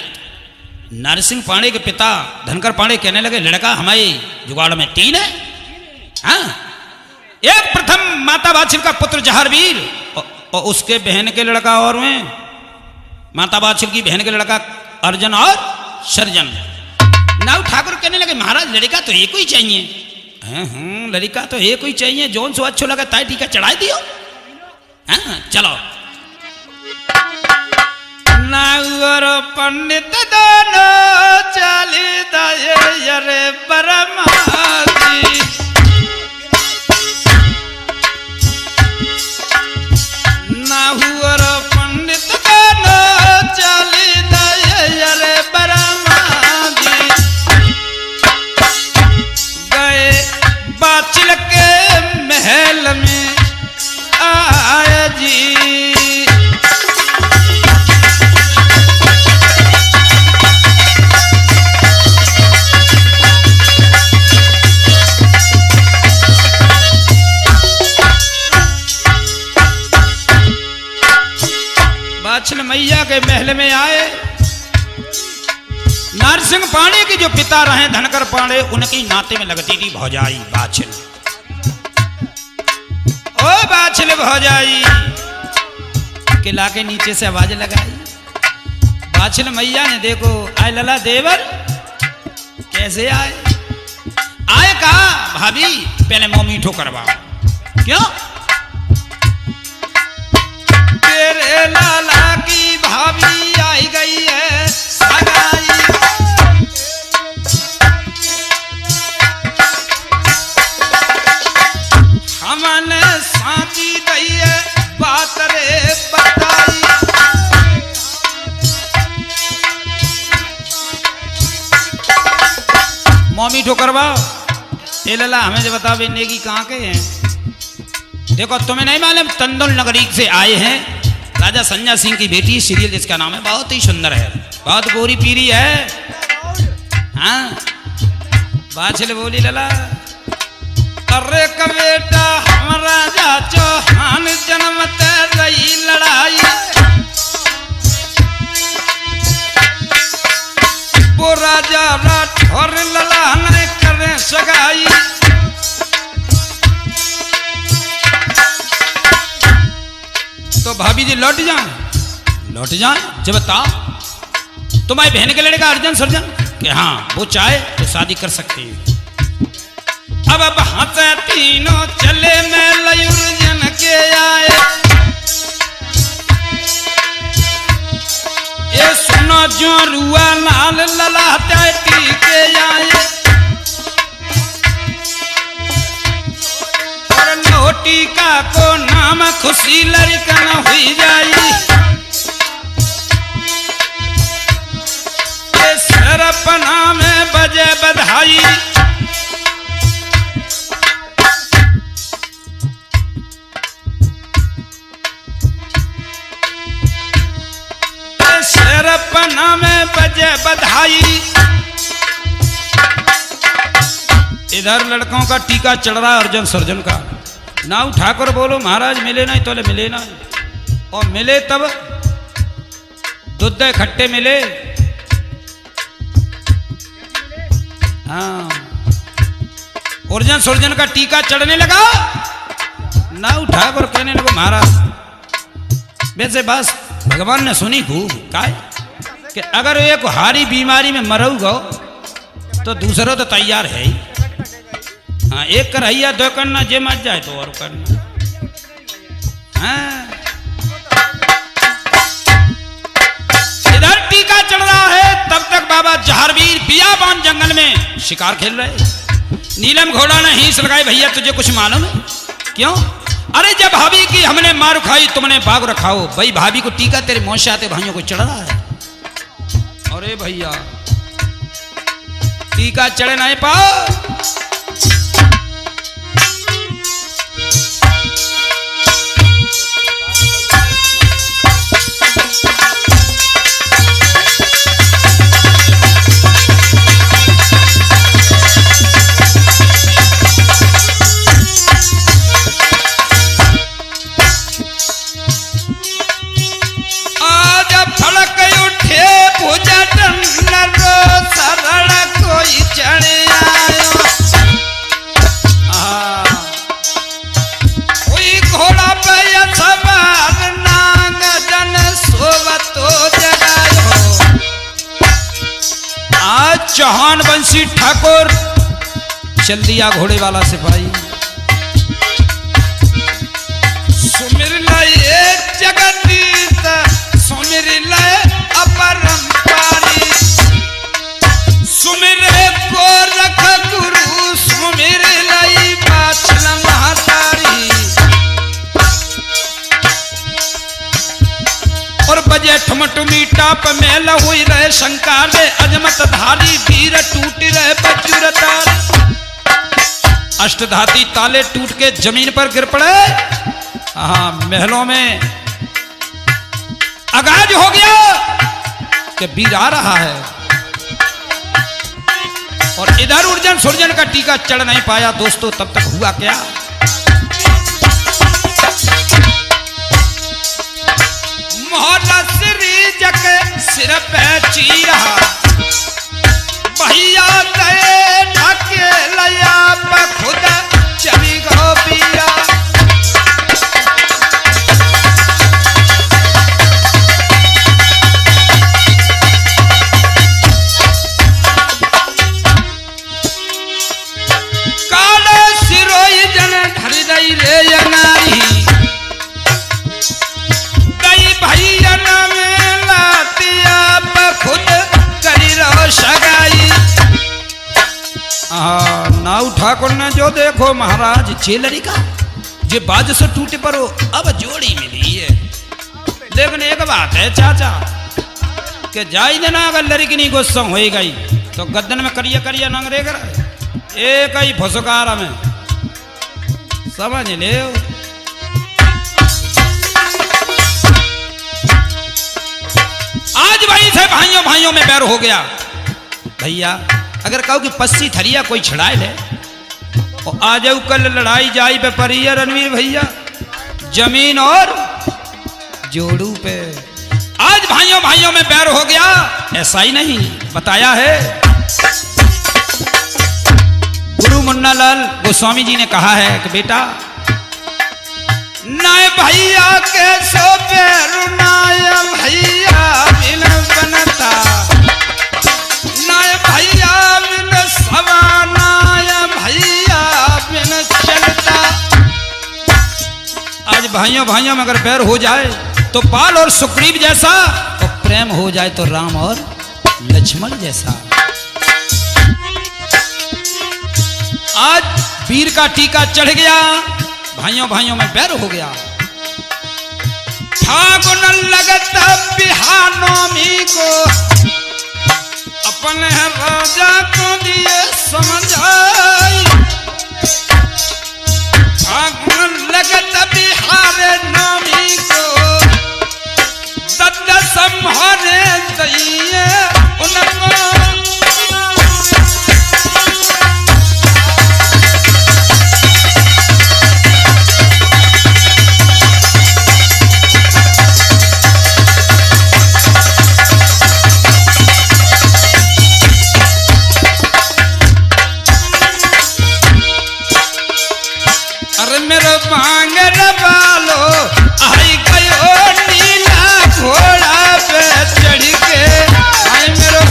नरसिंह पांडे के पिता धनकर पांडे कहने लगे लड़का हमारे जुगाड़ में 3 है। हाँ, एक प्रथम माता बाछिल का पुत्र जहारवीर और उसके बहन के लड़का और में माता बाछिल की बहन के लड़का अर्जुन और सर्जन। नाउ ठाकुर कहने लगे महाराज लड़का तो एक ही चाहिए। लड़का तो एक ही चाहिए, जोन सो अच्छो लगा ताई टीका चढ़ा दियो। हाँ चलो। नागर पंडित दोनों चली दये परमाजी, नाहुअर पंडित दोनों चली दये परमाजी। गए बाचिल के महल में आया जी। बाछिल मैया के महल में आए। नरसिंह पांडे के जो पिता रहे धनकर पांडे, उनकी नाते में लगती थी भौजाई बाछिल। ओ बाछिल भौजाई, किला के नीचे से आवाज लगाई। बाछिल मैया ने देखो आए लला देवर कैसे आए। आए कहा भाभी पहले मुंह मीठो करवाओ। क्यों? तेरे लाला की भाभी आई गई है सगाई। हमने साची गई है बात रे बताई। मम्मी ठोकरवा ये लला हमें जो बताओ नेगी कहाँ के हैं। देखो तुम्हें नहीं मालूम तंदुल नगरी से आए हैं राजा संजय सिंह की बेटी, सीरियल जिसका नाम है, बहुत ही सुंदर है, बहुत गोरी पीरी है। हाँ बाछिल बोली लला अरे का बेटा हम राजा चौहान जन्मते रही लड़ाई। वो राजा राठौर लला न करे सगाई। तो भाभी जी लौट जाए जब बताओ तुम्हारी बहन के लड़का अर्जुन सर्जन कि हाँ वो चाहे तो शादी कर सकती है। अब हंसे तीनों चले में लयुर्जन के आए। ये सुनो जो रुआ लाल ललाते के आए। और लोटी का को नाम खुशी लड़कन हुई जाई। ये सरपना में बजे बधाई। सरपना में बजे बधाई। इधर लड़कों का टीका चढ़ रहा है अर्जुन सर्जन का। ना ठाकुर बोलो महाराज मिले नहीं तो मिले ना, और मिले तब दूध खट्टे मिले। हाँ, अर्जुन सुरजन का टीका चढ़ने लगा ना, उठा कर कहने लगा महाराज वैसे बस भगवान ने सुनी खूब काय कि अगर एक हारी बीमारी में मरू गो तो दूसरा तो तैयार है ही। हाँ, एक करैया दो करना, जे मच जाए तो और करना। हाँ, इधर टीका चढ़ रहा है, तब तक बाबा जहारवीर बियाबान जंगल में शिकार खेल रहे। नीलम घोड़ा ने हींस लगाई, भैया तुझे कुछ मालूम है? क्यों? अरे जब भाभी की हमने मार खाई तुमने बाग रखाओ। भाई भाभी को टीका तेरे मौसे आते भाइयों को चढ़ रहा है। अरे भैया टीका चढ़े नहीं पाओ। चौहान बंसी ठाकुर चल दिया घोड़े वाला सिपाही। सुमिर लय जगदीश सुमिर लय अपरंपारी, सुमिर को रख गुरु सुमिर लय बाछल महतारी। और बजे ठुमठुमी टाप मेल हुई रहे शंका ले, अजमत धारी वीर टूट रहे बजुरतार। अष्टधाती ताले टूट के जमीन पर गिर पड़े। हाँ, महलों में आगाज हो गया कि वीर आ रहा है। और इधर अर्जुन सुरजन का टीका चढ़ नहीं पाया दोस्तों। तब तक हुआ क्या? मोहल्ला सिर पे चीरा भैया दे ढके लया पे खुद चली गो पिया। काले सिरोई जन ढरी दई रे नारी दई भैया में खुद करी रहो सगाई। नाउ ठाकुर ने जो देखो महाराज चेलरी का जे बाज से टूटे परो अब जोड़ी मिली है। लेकिन एक बात है चाचा कि जाई देना अगर लड़की नहीं गुस्सा हो गई तो गद्दन में करिया करिया नंगरे कर एक ही फुसकारा में समझ ले। आज भाई से भाइयों भाइयों में बैर हो गया। भैया अगर कहो कि पस्सी थरिया कोई छड़ाए ले और आ जाऊ कल लड़ाई जाई पे परिया रणवीर भैया जमीन और जोड़ू पे। आज भाइयों भाइयों में बैर हो गया। ऐसा ही नहीं बताया है गुरु मुन्नालाल गोस्वामी जी ने कहा है कि बेटा नाय भैया के सो पैरु नाय भैया बिन बनता, नाय भैया बिन सवा नाय भैया बिन चलता। आज भाइयों भाइयों में अगर बैर हो जाए तो पाल और सुग्रीव जैसा, और प्रेम हो जाए तो राम और लक्ष्मण जैसा। आज वीर का टीका चढ़ गया, भाइयों भाइयों में बैर हो गया। फागुन लगत बिहानोमी को अपने राजा को दिए समझाई। फागुन लगत बिहार नौमी को दत्त संहारे दिए उनको। भांगर वालो आई गयो नीला घोड़ा पे चढ़ के आए मेरो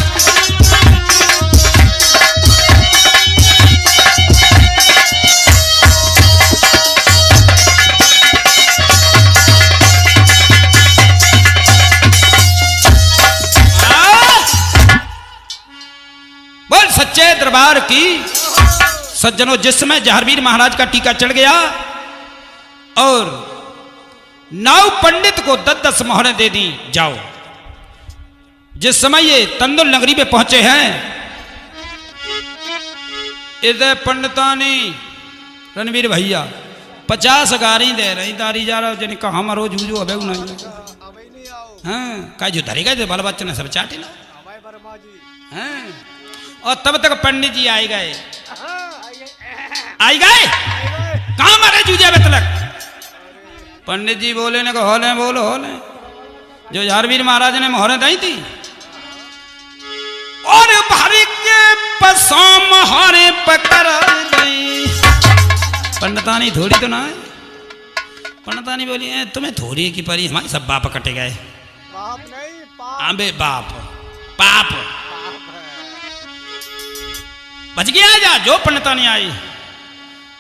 बोल सच्चे दरबार की। सज्जनों, जिस समय जहारवीर महाराज का टीका चढ़ गया और नाव पंडित को 10-10 मोहरें दे दी, जाओ। जिस समय ये तंदुल नगरी में पहुंचे हैं, इधर पंडितानी रणवीर भैया 50 गारी दे रही तारी जा रहा जिन कहा हम रोज जूझो अबे नहीं हाँ का जो धरेगा जो बाल बच्चे ने सब चाटे ना हाँ। और तब तक पंडित जी आई गए कहां मारे जूझे तलक। पंडित जी बोले ने होले बोलो होले जो जहारवीर महाराज ने मोहरें दी थी और भर के पसों मोहरें पकड़ गई। पंडितानी थोड़ी तो ना है। पंडितानी बोली तुम्हें थोड़ी की परी, हमारे सब बाप कटे गए। बाप नहीं पाप। अबे बाप पाप बच गया जा। जो पंडितानी आई,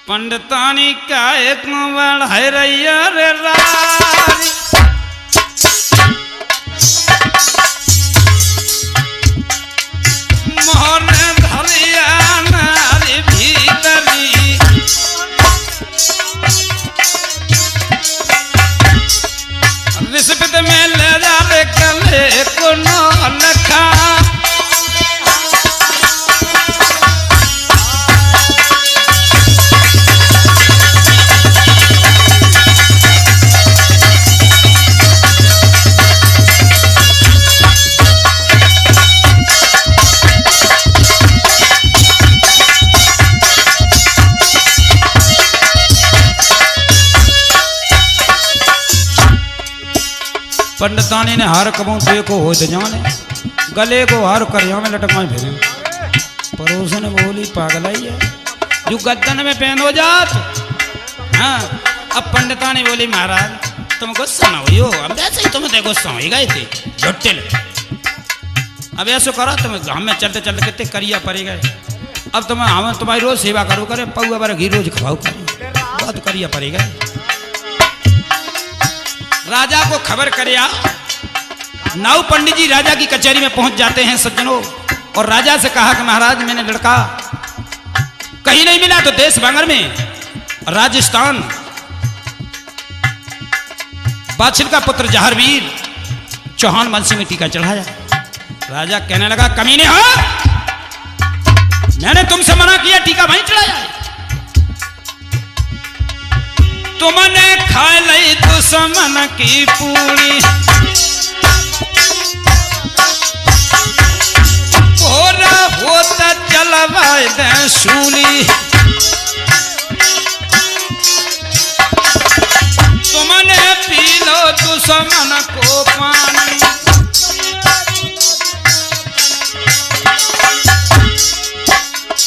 पंडितानी का एक बढ़ाई रही रे रारी मोहन धरिया नारी भीतरी रिश्वत में ले जा रे कले को नो लखा पंडितानी ने हार कबू देखो हो तो जाने गले को हार करिया में लटका फिरे। पड़ोसन बोली पागल ही है जो गद्दन में पहन हो जात। हाँ अब पंडितानी बोली महाराज तुम गुस्सा ना हुई हो, अब ऐसे ही तुम गुस्सा हो गए थे झुट्टे ले। अब ऐसा करो तुम हम में चलते चलते कितने करिया पड़े गए। अब तुम हम तुम्हारी रोज सेवा करो करे पौआ बार घी रोज खवाओ करे बहुत करिया पड़े गए। राजा को खबर करया। नाव पंडित जी राजा की कचहरी में पहुंच जाते हैं सज्जनों और राजा से कहा कि महाराज मैंने लड़का कहीं नहीं मिला तो देश बांगर में राजस्थान बादशाह का पुत्र जहारवीर चौहान वंशी में टीका चढ़ाया। राजा कहने लगा कमीने हो, मैंने तुमसे मना किया टीका वहीं चढ़ाया है। तुमने खा ली दुश्मन की पूरी पूरा होता चलवाए दे सूली। तुमने पी लो दुश्मन को पानी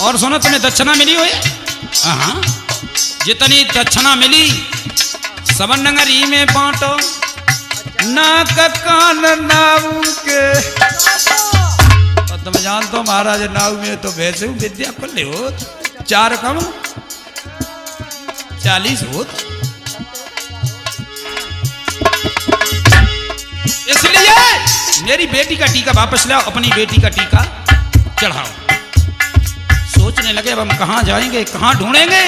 और सुनो तुम्हें दक्षिणा मिली हुई। हाँ जितनी दक्षिणा मिली सबनगरी में बांटो नाक कान नाव के। और तुम जानते हो महाराज नाव में तो वैसे विद्या को ले हो 4 कम 40 हो। इसलिए मेरी बेटी का टीका वापस लाओ, अपनी बेटी का टीका चढ़ाओ। सोचने लगे अब हम कहां जाएंगे कहां ढूंढेंगे।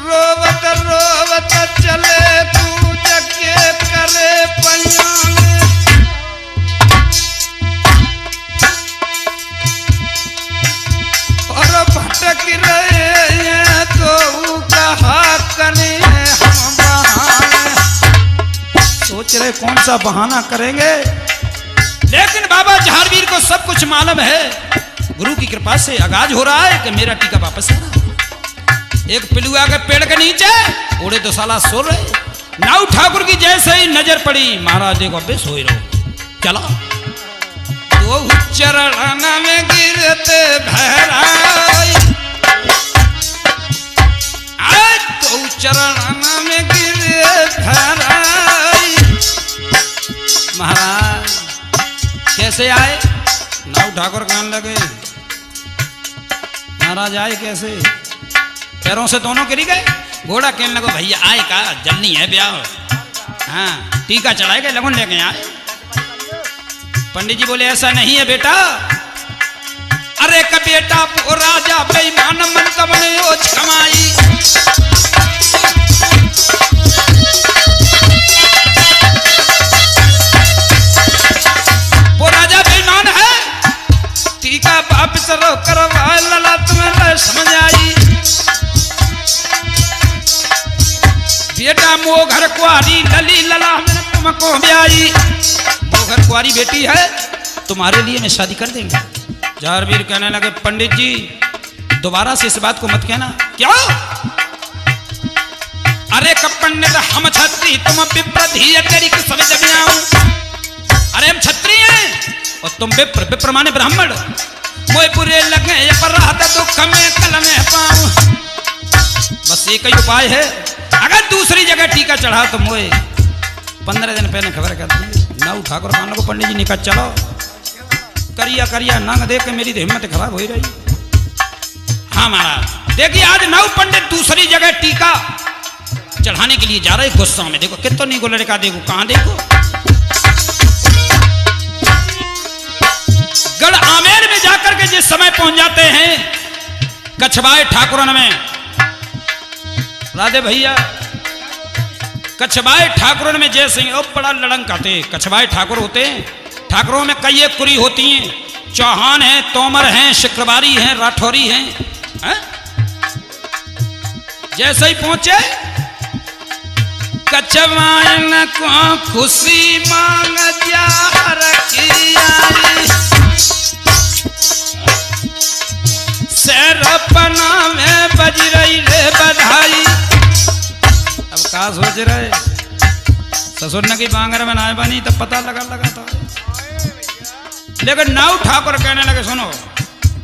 रोवत रोवत चले तू जगे करे पयाने और भटक रहे हैं तो कहा कने हम बहाने। सोच रहे कौन सा बहाना करेंगे, लेकिन बाबा जहारवीर को सब कुछ मालूम है। गुरु की कृपा से आगाज हो रहा है कि मेरा टीका वापस है। एक पिलुआ के पेड़ के नीचे उड़े तो साला सो रहे। नाउ ठाकुर की जैसे ही नजर पड़ी महाराज देखो अबे सोई रहो चला तो चरण में गिरते भैराई चरण में गिरे धराई। महाराज कैसे आए? नाव ठाकुर कहने लगे महाराज आए कैसे? पैरों से दोनों गिरी गए। घोड़ा कहने लगो भैया आए का जल्दी है ब्याह। हाँ टीका चढ़ाए गए लगन लेके आए। पंडित जी बोले ऐसा नहीं है बेटा। अरे का बेटा वो राजा बेईमान मन कमने ओछ कमाई। वो राजा बेईमान है। टीका वापिस करवा लला तुम्हें समझ आई। बेटा मो घर कुआरी लली लला मैंने तुमको ब्याई। मो घर कुआरी बेटी है तुम्हारे लिए मैं शादी कर देंगे। जारवीर कहने लगे पंडित जी दोबारा से इस बात को मत कहना। क्या? अरे कब पंडित हम छत्री तुम विप्रधी तेरी सब जब आऊं। अरे हम छत्री हैं और तुम विप्र। विप्र माने ब्राह्मण। मोए बुरे लगे अपराध दुख में कल में पाऊं। बस एक ही उपाय है। अगर दूसरी जगह टीका चढ़ा तो मोए 15 दिन पहले खबर कर दी। नाऊ ठाकुर मान को पंडित जी निकल चलो करिया करिया नंग देख के मेरी हिम्मत खराब हो रही। हाँ महाराज देखिए आज नाऊ पंडित दूसरी जगह टीका चढ़ाने के लिए जा रहे गुस्सा में। देखो कितनी को लड़का देखो कहां देखो। गढ़ आमेर में जाकर के जिस समय पहुंच जाते हैं कछवाए ठाकुरन में। राधे भैया कछवाए ठाकुरन में जैसे बड़ा लड़ंग आते कछवाए ठाकुर होते हैं। ठाकुरों में कई एक कुरी होती हैं। चौहान हैं तोमर हैं शुक्रवारी हैं राठौरी हैं है? जैसे ही पहुंचे कछवाइन को खुशी मांग जा रखी आई। सैरपना में बज रही रे बधाई। अब का सोच रहे ससुर ने की बांगर में नाय बनी तब पता लगा था। लेकिन नाऊ ठाकुर कहने लगे सुनो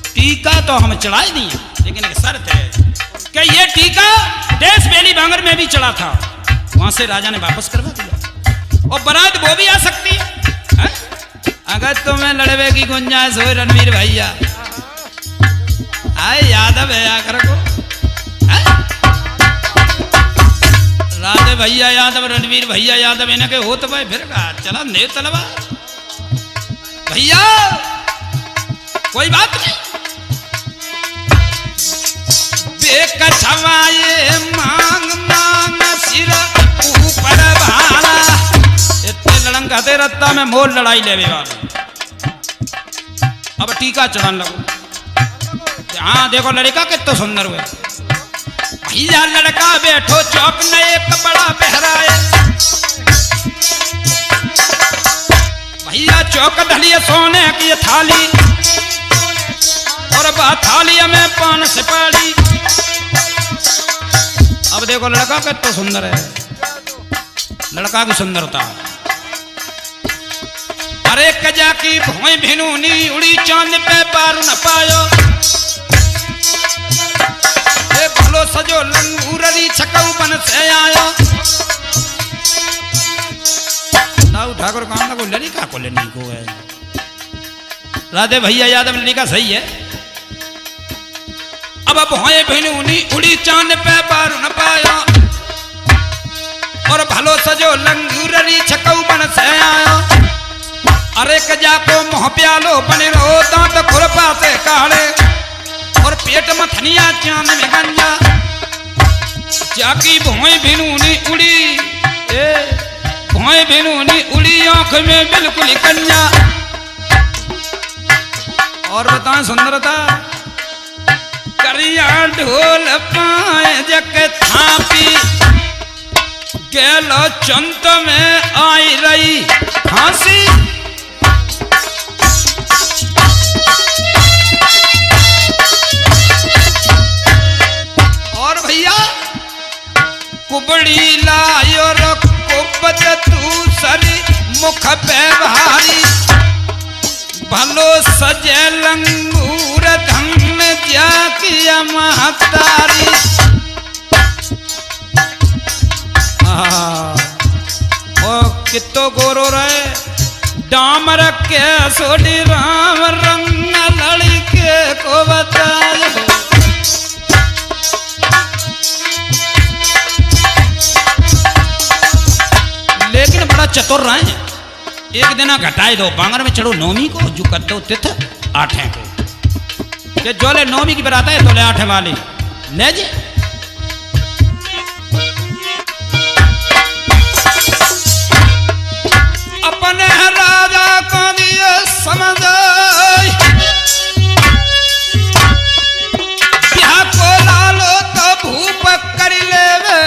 टीका तो हम चढ़ाए नहीं लेकिन एक शर्त है कि ये टीका देश बेली बांगर में भी चढ़ा था। वहां से राजा ने वापस करवा दिया और बारात वो भी आ सकती है। अगर तुम्हें लड़वे की गुंजाइश हो रणवीर भैया आए यादव है आकर को राधे भैया यादव रणवीर भैया यादव इन्हें के हो तो भाई फिर कहा चला नेव तलवा भैया कोई बात नहीं। बेकछवाए मांग मांग सिर ऊपर भाला। इतने लड़ंग कहते रत्ता में मोल लड़ाई लेवे वाला। अब टीका चढ़ाने लगो। हाँ देखो लड़का कितना सुंदर हुआ। भैया लड़का बैठो चौक न एक बड़ा बहराए। भैया चौक धलिए सोने की थाली और वह थाली में पान सिपाड़ी। अब देखो लड़का कितना सुंदर है। लड़का की सुंदरता अरे कजा की भोई भिनूनी उड़ी चांद पे पार न पायो। भलो सजो लंगूररी छकऊ बन से आयो। नाऊ ठाकुर काम को लड़का को लेने को है। राधे भैया यादव लड़का सही है। अब भोए भिनूनी उड़ी चांद पे पार न पायो और भलो सजो लंगूररी छकऊ बन से आयो। अरे कजा को मोह प्यालो बने रहो दांत खुरपा से काढ़े और पेट मथनिया चांद में गंजा। जाकी भोई भिनूनी उड़ी भोई भिनूनी उड़ी आंख में बिल्कुल कन्या। और बताएं सुंदरता करिया ढोल पाए जक थापी गेलो चंत में आई रही फांसी। और भैया कुबड़ी लायो कुबत दूसरी मुख पे भारी। भलो सजे लंगूर धन जा किया महतारी। कितो गोरो रहे डामर के सोडी राम रंग लड़के को बताए। लेकिन बड़ा चतुर रहे। एक दिन घटाए दो बांगर में चढ़ो नौमी को जो करते हो तिथ आठे को कि जोले नौमी की बरात है तोले आठे वाली ले जे। अपने राजा को दिए समझ ब्याह को लालो तो भूप कर लेवे।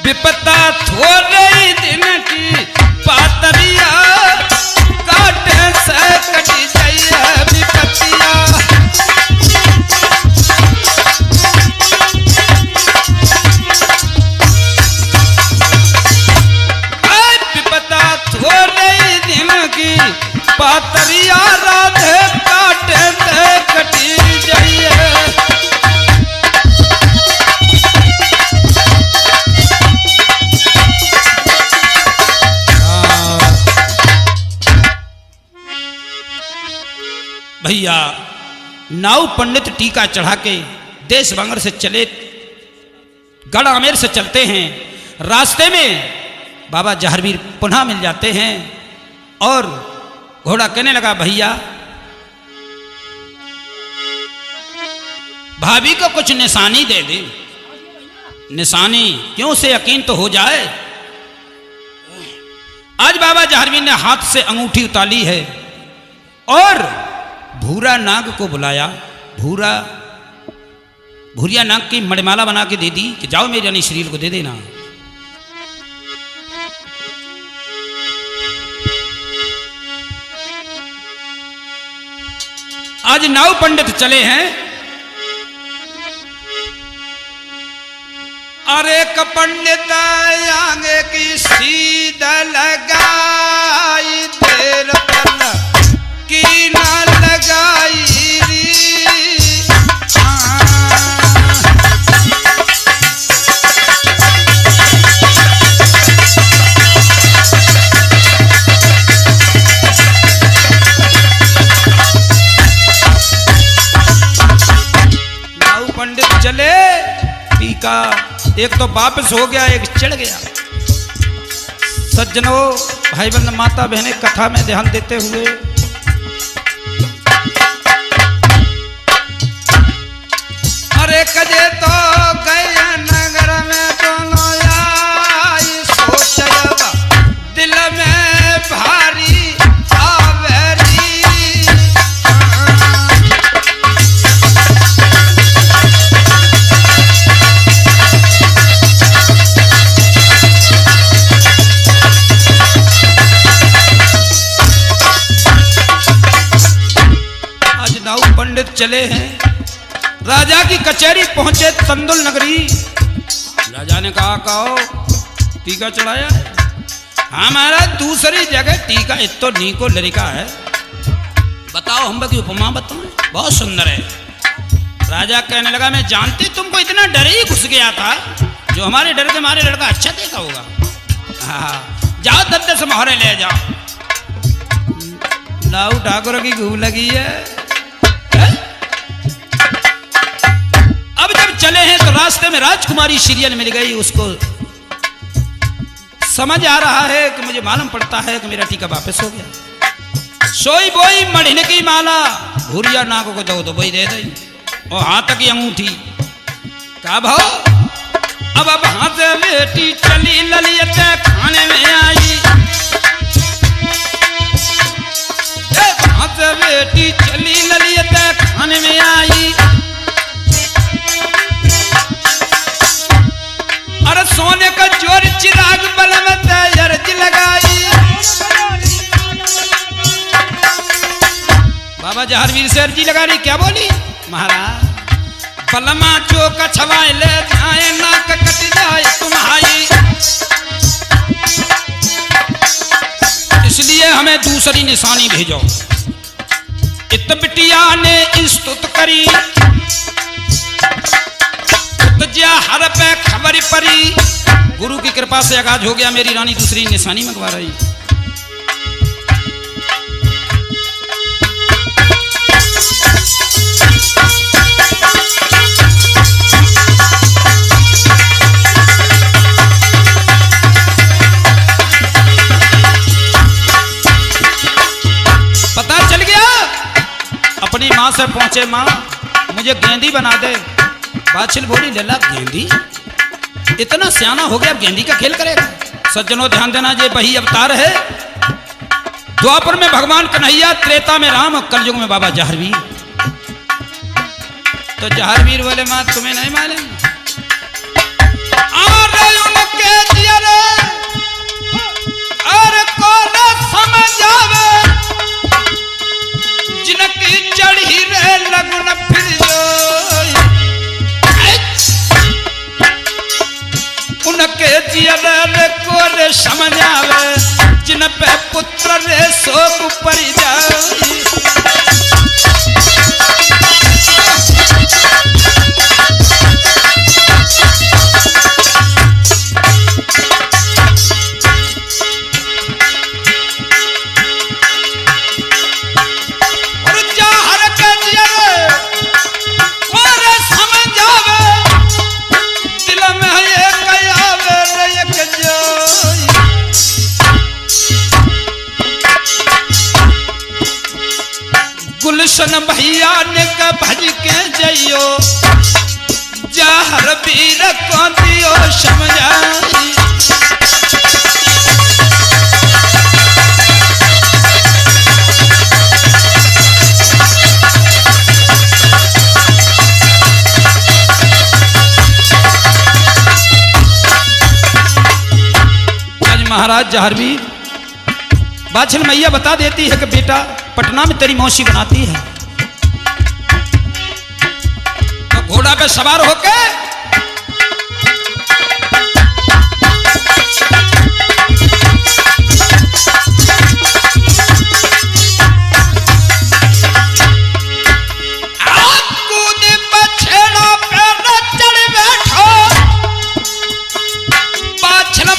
विपता थोड़े ही दिन की पातरिया काटे से कटी जाइए विपतिया। विपता थोड़े ही दिन की पातरिया राधे काटे से कटी जाइए। भैया नाव पंडित टीका चढ़ा के देश बांगर से चले गढ़ आमेर से चलते हैं। रास्ते में बाबा जहरवीर पुनः मिल जाते हैं और घोड़ा कहने लगा भैया भाभी को कुछ निशानी दे दे। निशानी क्यों से यकीन तो हो जाए। आज बाबा जहरवीर ने हाथ से अंगूठी उतारी है और भूरा नाग को बुलाया। भूरिया नाग की मणिमाला बना के दे दी कि जाओ मेरे रानी श्रील को दे देना। आज नाव पंडित चले हैं। अरे पंडित आगे की सीधा लगाई देर की ना लगाई री। नाऊ पंडित चले टीका एक तो वापस हो गया एक चढ़ गया। सज्जनों भाई बंद माता बहने कथा में ध्यान देते हुए अरे कजे तो गए नगर में दोनों आई सोचया दिल में भारी आवेरी। आज नाऊ पंडित चले हैं। राजा की कचहरी पहुंचे तंदुल नगरी। राजा ने कहा कहो टीका चढ़ाया है। हमारा दूसरी जगह टीका इतो नीको लड़का है बताओ हम की उपमा बताओ बहुत सुंदर है। राजा कहने लगा मैं जानती तुमको इतना डर ही घुस गया था जो हमारे डर के मारे लड़का अच्छा देखा होगा। हाँ जाओ धंधे से मोहरे ले जाओ। नाऊ ठाकुर की घूम लगी है। अब जब चले हैं तो रास्ते में राजकुमारी सीरियल मिल गई। उसको समझ आ रहा है कि मुझे मालूम पड़ता है कि मेरा टीका वापस हो गया। सोई बोई मढ़िन की माला भूरिया नाग को दो तो वही दे दी और हाथ की अंगूठी का भाव। अब हाथ बेटी चली ललियत खाने में आई। हाथ बेटी चली ललियत खाने में आई। अरे सोने का जोर चिराग बलम अर्ज लगाई। बाबा जहरवीर से अर्जी लगा रही क्या बोली महाराज बलमा जो कछवाए ले जाए नाक कट जाए तुम्हारी। इसलिए हमें दूसरी निशानी भेजो। इत बिटिया ने स्तुत करी, तुझे हर पे खबर परी। गुरु की कृपा से आगाज हो गया, मेरी रानी दूसरी निशानी मंगवा रही। पता चल गया, अपनी मां से पहुंचे, मां मुझे गेंदी बना दे। बादशाह बोली, लल्ला गेंदी? इतना सियाना हो गया, अब गेंदी का खेल करेगा? सज्जनों ध्यान देना, ये वही अवतार है। द्वापर में भगवान कन्हैया, त्रेता में राम, कलयुग में बाबा जहरवीर। तो जहरवीर बोले, मां तुम्हें नहीं मालूम? जिनकी चढ़ी रे लगन फिर जो, उनके जियल को रे समझावे, जिन पे पुत्र रे शोक पड़ जाए। गुलशन भैया ने का भज के जइयो, जहर वीर को दियो समझाई। आज महाराज जहरवीर, बादशाह मैया बता देती है कि बेटा पटना में तेरी मौसी बनाती है। तो घोड़ा पे सवार होके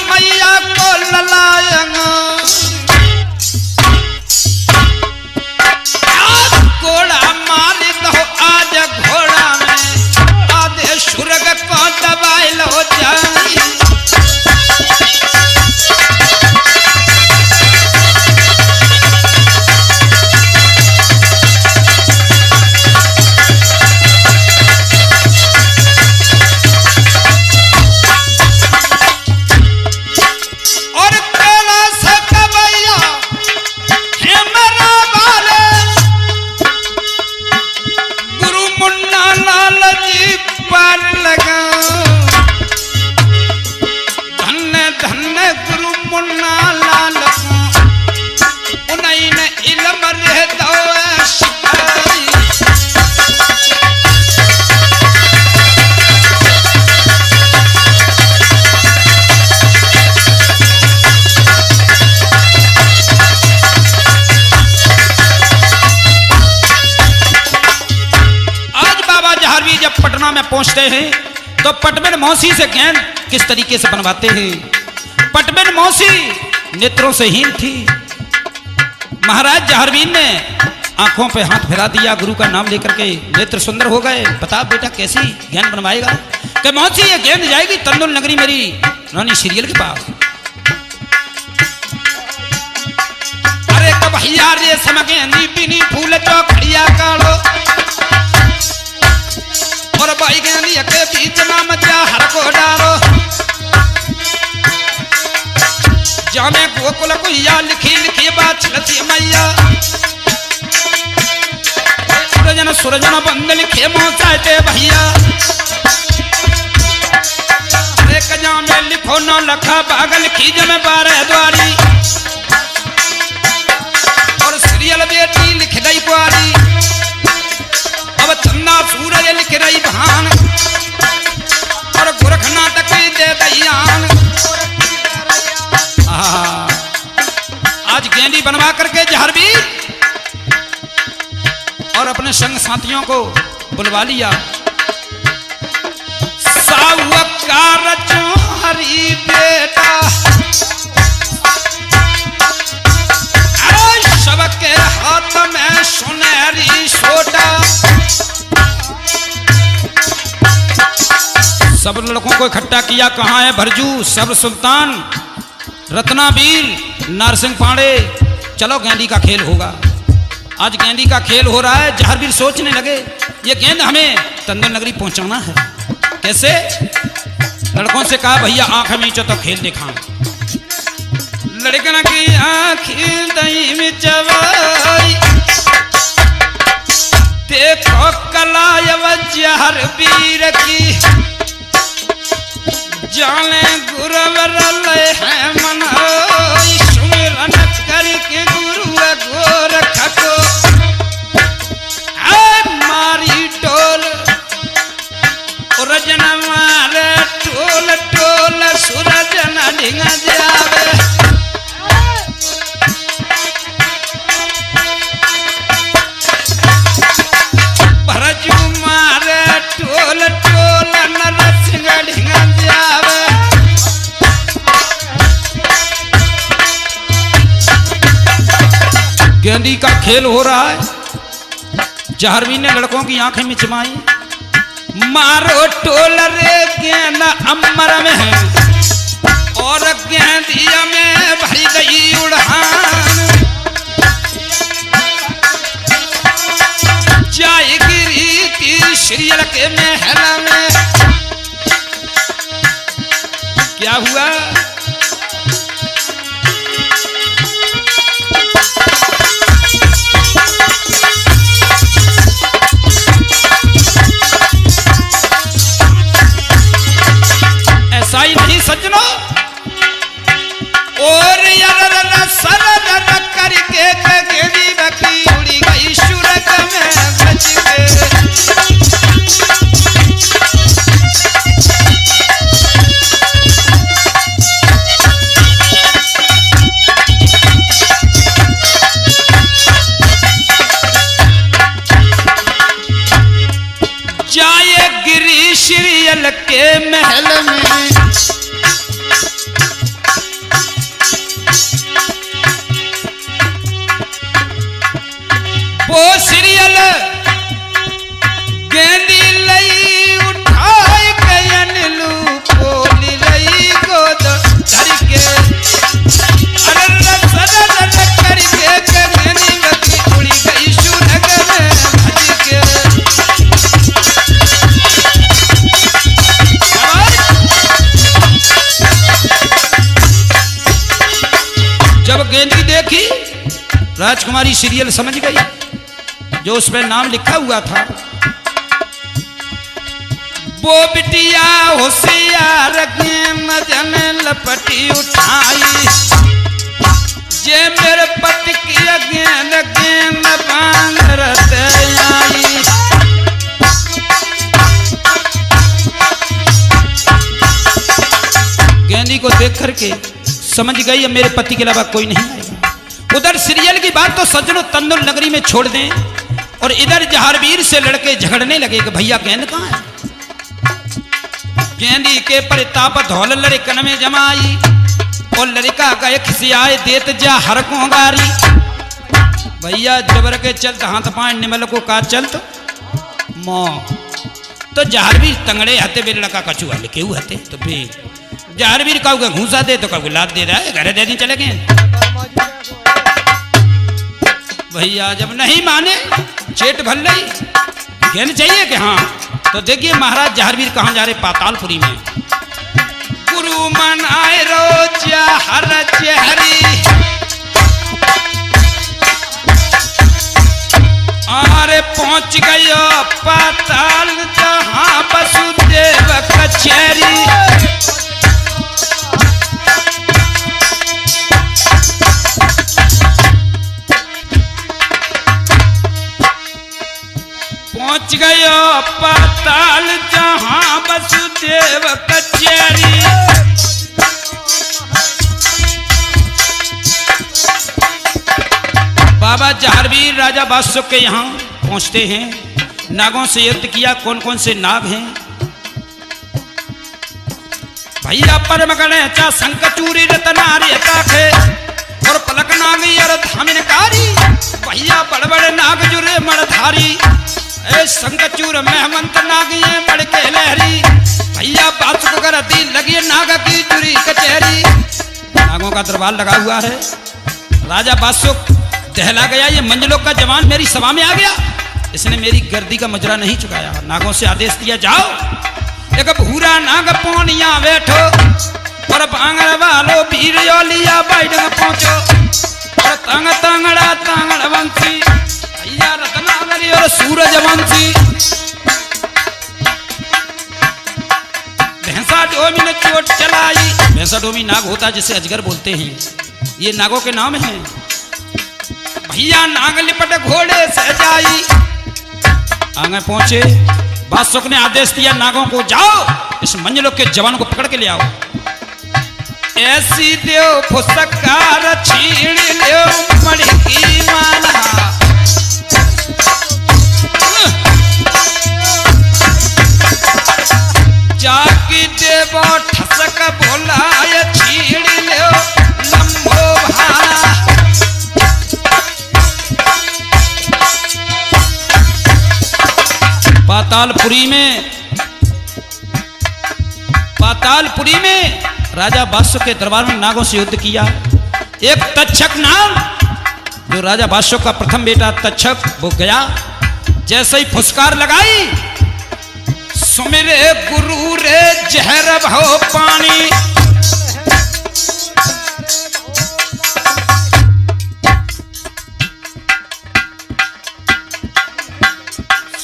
मैया को ललायंगा, घोड़ा मार दो आज, घोड़ा में आधे सुरग को दबाई लो जाई। पटना में पहुंचते हैं तो पटबन मौसी से ज्ञान किस तरीके से बनवाते हैं। पटबन मौसी नेत्रों से हीन थी। महाराज जहरवीर ने आंखों पे हाथ फिरा दिया, गुरु का नाम लेकर के नेत्र सुंदर हो गए। बता बेटा कैसी ज्ञान बनवाएगा? कि मौसी ये गेंद जाएगी तंदुल नगरी मेरी रानी सीरियल के पास। अरे कब भैया रे समगेंदी बिनी फूल चौखड़िया काढ़ो, और भाई गेंदी के बीच नाम जा हर को डालो। जामे गोकुल कुइया लिखी लिखी बात लती मैया, सुरजन सुरजन बंद लिखे मोसाते भैया। एक जामे लिखो न लखा पागल की जमे 12 द्वारी, और सीरियल बेटी लिख गई कुआरी। अब चंदा सूरज लिख रही भान, और गोरख नाटक दे दयान। आज गेंदी बनवा करके जहरवीर और अपने संग साथियों को बुलवा लिया। सावकार हरी बेटा सबके हाथ में सुनहरी सोटा। सब लड़कों को इकट्ठा किया। कहाँ है भरजू, सब सुल्तान, रत्नावीर, नारसिंह पांडे, चलो गेंदी का खेल होगा। आज गेंदी का खेल हो रहा है। जहारवीर सोचने लगे ये गेंद हमें तंदुल नगरी पहुंचाना है। कैसे? लड़कों से कहा भैया आंख मीचो तो खेल दिखाओ। लड़कन की आँखें दही में चबाई देखो कलायव जहारवीर की जाने गुरुवर है मनोई सुमिरन करके गुरु गोरख को मारी टोल सूरज न मारे टोल टोल सूरज न ढिंग जावे। भरजू मारे टोल टोल नरसिंह ढिंग जावे। गेंदी का खेल हो रहा है। जहारवीर ने लड़कों की आंखें मिचमाई। मारो टोल रे गेंद अमर में है और गेंदिया में भरी गई उड़ान। जाएगी की सीरियल के महल में क्या हुआ? ऐसा ही नहीं सज्जनों, और करके गेंदी बकी उड़ी गई सुरग में बच के। जाए गिरी सीरियल के महल में वो सीरियल गेंदी लई उठाई गयन लू बोली लई गोद धर के अरर करके गेंदी बकी उड़ी गई सुरग में भज के। जब गेंदी देखी राजकुमारी सीरियल समझ गई जो उस पर नाम लिखा हुआ था। वो बिटिया होशियार गेंद जन लपटी उठाई जे मेरे पति की गेंद गेंद बांध रहते आई। गेंदी को देख करके समझ गई अब मेरे पति के अलावा कोई नहीं आएगा। उधर सीरियल की बात तो सज्जनों तंदुल नगरी में छोड़ दें और इधर जहारवीर से लड़के झगड़ने लगे कि भैया गेंद कहाँ है। गेंदी के परिताप धौल लड़कन में जमाई और लड़का गए खिसियाए देत जा हर को गारी। भैया जबर के चलत हाथ पाए निमल को का चलत मौ तो जहारवीर तंगड़े हते बे लड़का कछु हल के हते तो फिर जहारवीर का घूसा दे तो का लाद दे रहा है घर दे दी चले गए। भैया जब नहीं माने चेट भल रही गेंद चाहिए कि हाँ तो देखिए महाराज जहारवीर कहाँ जा रहे पातालपुरी में। गुरु मन आए रोज हर चेहरी अरे पहुंच गयो पाताल जहाँ वसुदेव कचहरी। पहुंच गयो पाताल जहाँ वसुदेव कचहरी। बाबा जहारवीर राजा बादशाह के यहाँ पहुंचते हैं। नागों से युद्ध किया। कौन कौन से नाग हैं? भैया परम गणेचा शंखचूरी रतनारी ताखे और पलक नागी और धामिनकारी। भैया बड़ बड़े नाग जुरे मणधारी ए शंखचूर मेहमंत नागी बड़ के लहरी। भैया बासुक करती लगी नाग की जुरी कचहरी। नागों का दरबार लगा हुआ है। राजा बासुक दहला गया। ये मंजलों का जवान मेरी सभा में आ गया। इसने मेरी गर्दी का मजरा नहीं चुकाया। नागों से आदेश दिया जाओ एक भूरा नाग पौनिया बैठो और बांगड़ वालो वीर लिया बैठ पहुंचो और तंग तंगड़ा तंगड़ वंशी भैया रत्नावली और सूरज वंशी। भैंसा डोमी ने चोट चलाई। भैंसा डोमी नाग होता जिसे अजगर बोलते हैं। ये नागों के नाम हैं। भैया नाग लिपट घोड़े से जाई। आगे पहुंचे। बासुक ने आदेश दिया नागों को जाओ इस मंजलों के जवान को पकड़ के ले आओ। ऐसी देव फुसकार छीण ले मड़की माना। जाकी देव ठसक बोलाय छीण ले लंबो भाना। पातालपुरी में राजा बासुक के दरबार में नागों से युद्ध किया। एक तक्षक नाम जो राजा बासुक का प्रथम बेटा तक्षक वो गया। जैसे ही फुसकार लगाई सुमिरे गुरु रे जहर भव पानी।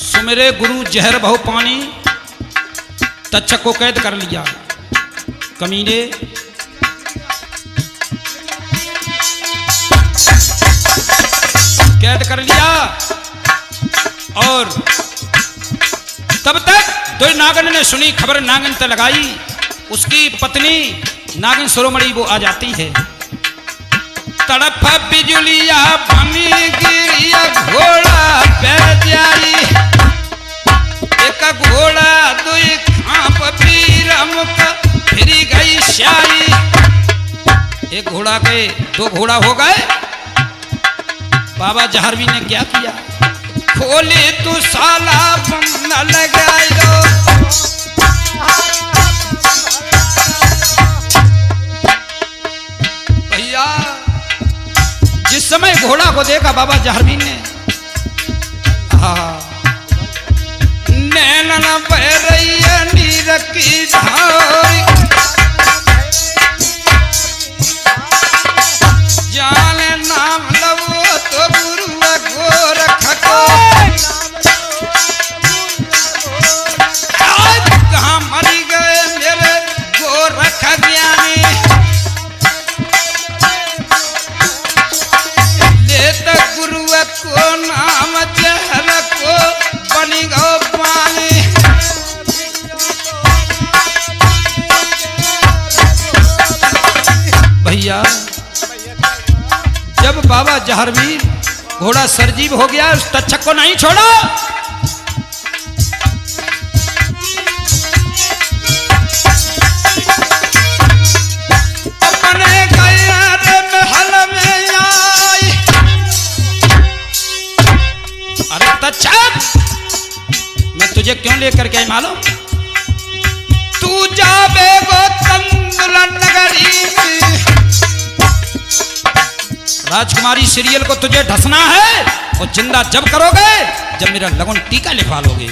सुमिरे गुरु जहर बहु पानी। तक्षक को कैद कर लिया। कमीने कैद कर लिया। और तब तक दो नागन ने सुनी खबर नागन तक लगाई। उसकी पत्नी नागिन शिरोमणि वो आ जाती है। तड़प बिजुलिया बनी गिरिया घोड़ा पे जाई। एक घोड़ा दुई खाप पीरम फिरी गई श्याई। एक घोड़ा के दो घोड़ा हो गए। बाबा जहरवी ने क्या किया? खोली तू साला बंद लगाई दो। भैया जिस समय घोड़ा को देखा बाबा जहरवी ने नैनन बह रही है नीर की धार। जाने नाम लवो तो गुरु गोरख को। आज कहाँ मरी गए मेरे गोरख ज्ञानी। लेत गुरु को नाम जहर को बनी गो पानी। भैया जब बाबा जहरवीर घोड़ा सरजीव हो गया उस तक्षक को नहीं छोड़ा। अपने गैर महल में आई। अरे तक्षक मैं तुझे क्यों लेकर के आई मालूम? तू जाबे गो तंदुल नगरी में। राजकुमारी सीरियल को तुझे ढसना है और जिंदा जब करोगे जब मेरा लगन टीका लिखवा लोगे।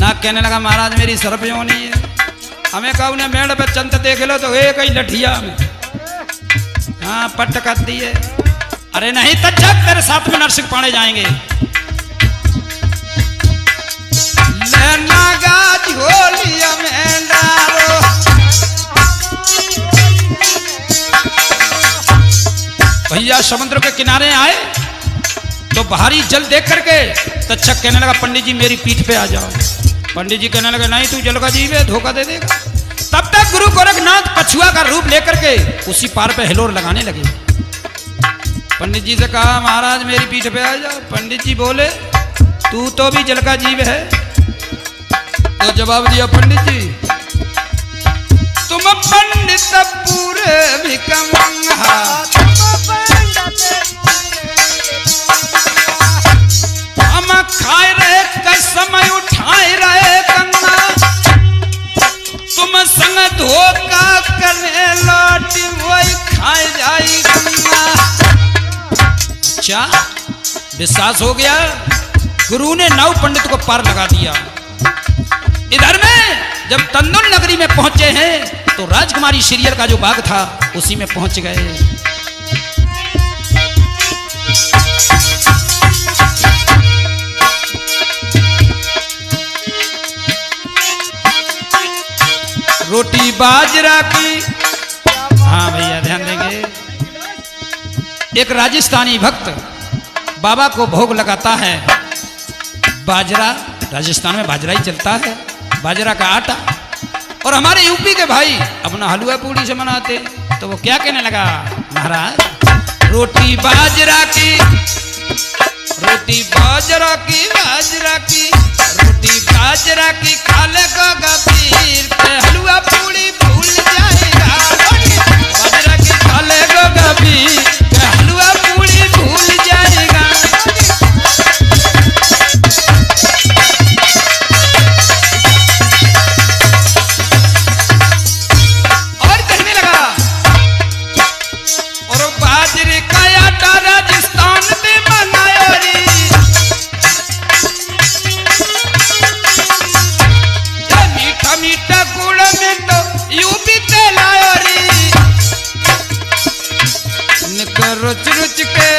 ना कहने लगा महाराज मेरी सरप नहीं है। हमें कहा उन्हें मेड़ पे चंद देख लो तो एक ही लठिया में हाँ पट कर दिए। अरे नहीं तक्षक तेरे साथ में नरसिंह पाड़े जाएंगे। नागा झोलिया में डालो। भैया समुद्र के किनारे आए तो बाहरी जल देख करके तक्षक कहने लगा पंडित जी मेरी पीठ पे आ जाओ। पंडित जी कहने लगे नहीं तू जल का जीव है धोखा दे देगा। तब तक गुरु गोरखनाथ कछुआ का रूप लेकर के उसी पार पे हिलोर लगाने लगे। पंडित जी से कहा महाराज मेरी पीठ पे आ जाओ। पंडित जी बोले तू तो भी जल का जीव है। तो जवाब दिया पंडित जी, तुम पंडित पूरे भिकमंगा, हम खाए रहे कसम उठाए रहे गंगा, तुम संग धोखा करे लौटी वही खाए जाई गंगा। अच्छा, विश्वास हो गया। गुरु ने नव पंडित को पार लगा दिया। इधर में जब तंदुल नगरी में पहुंचे हैं तो राजकुमारी सीरियल का जो बाग था उसी में पहुंच गए। रोटी बाजरा की, हाँ भैया ध्यान देंगे। एक राजस्थानी भक्त बाबा को भोग लगाता है। बाजरा, राजस्थान में बाजरा ही चलता है, बाजरा का आटा। और हमारे यूपी के भाई अपना हलवा पूड़ी से मनाते। तो वो क्या कहने लगा, महाराज रोटी बाजरा की, रोटी बाजरा की, बाजरा की, रोटी बाजरा की खाले को गबीर पे हलवा पूड़ी भूल जाएगा। बाजरा की खाले को गबीर पे हलवा पूड़ी भूल जाएगा। और कहने लगा, और बाजरे का आटा राजस्थान में बनाया रे, मीठा मीठा गुड़ में तो यूपी ते लायो रे। निकर रुच रुच के,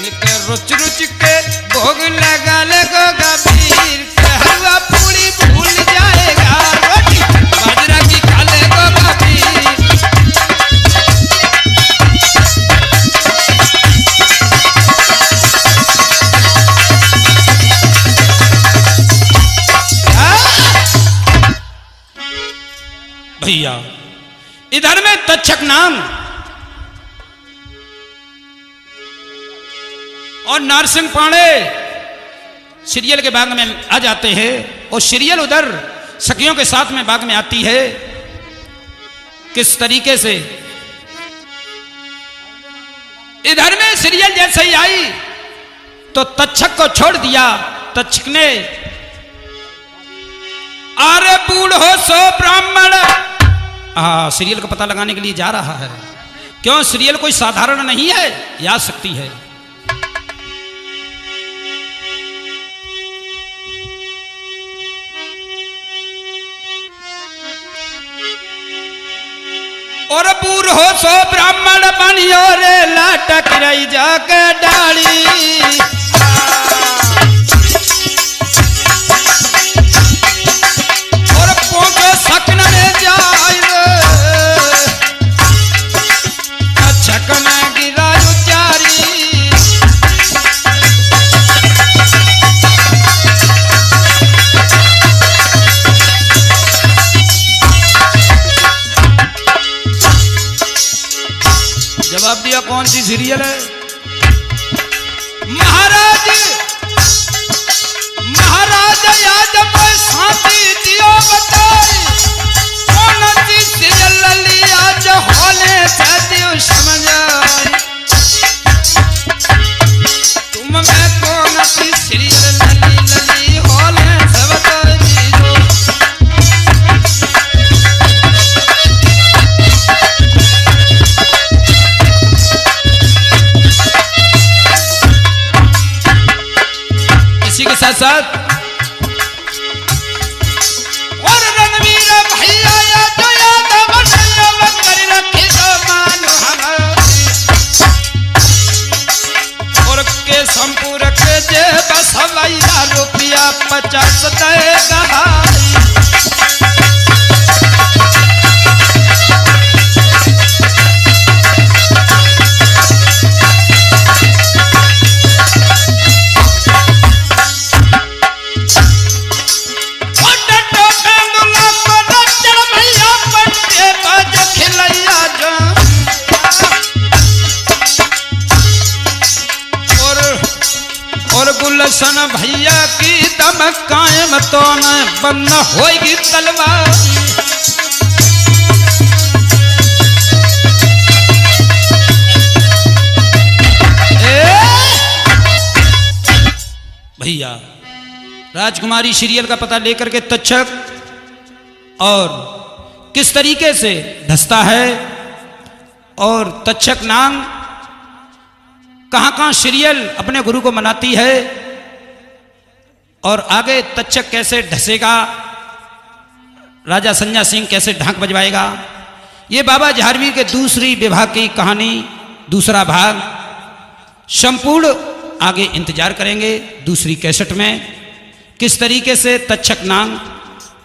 निकर रुच रुच के भोग लगा लगो गबीर के हलवा पूड़ी भूल जाएगा। रोटी बाजरा की खा लेगो गबीर। भैया इधर में तक्षक नाम और नारसिंह पांडे सीरियल के बाग में आ जाते हैं। और सीरियल उधर सखियों के साथ में बाग में आती है। किस तरीके से, इधर में सीरियल जैसे ही आई तो तक्षक को छोड़ दिया। तक्षक ने, अरे बूढ़ो सो ब्राह्मण, सीरियल का पता लगाने के लिए जा रहा है। क्यों, सीरियल कोई साधारण नहीं है, याद शक्ति है। और बूढ़ो सो ब्राह्मण बनियो रे लाटक रही जाके डाली। और पोके सकन ने जाए छकन गिरा उचारी। जवाब दिया, कौन सी सीरियल है? महाराज, महाराज याद पर शांति दियो बताई, कौन सी सीरियल लली आज होले से दियो समझ आई। तुम में कौन सी सीरियल लली लली होले से बताई दीजो। इसी के साथ साथ और रणवीर भैया या तो याद बनैया कर रखी तो मानो हमारी। और के संपूर्ण के जे बस हवाईला रुपया 50 देगा। और गुलशन भैया की दम कायम तो न बंद होगी तलवार। भैया राजकुमारी सीरियल का पता लेकर के तक्षक और किस तरीके से धसता है और तक्षक नाम कहां सीरियल अपने गुरु को मनाती है और आगे तक्षक कैसे ढसेगा, राजा संजय सिंह कैसे ढाक बजवाएगा, ये बाबा झारवीर के दूसरी विभाग की कहानी दूसरा भाग संपूर्ण आगे इंतजार करेंगे। दूसरी कैसेट में किस तरीके से तक्षक नांग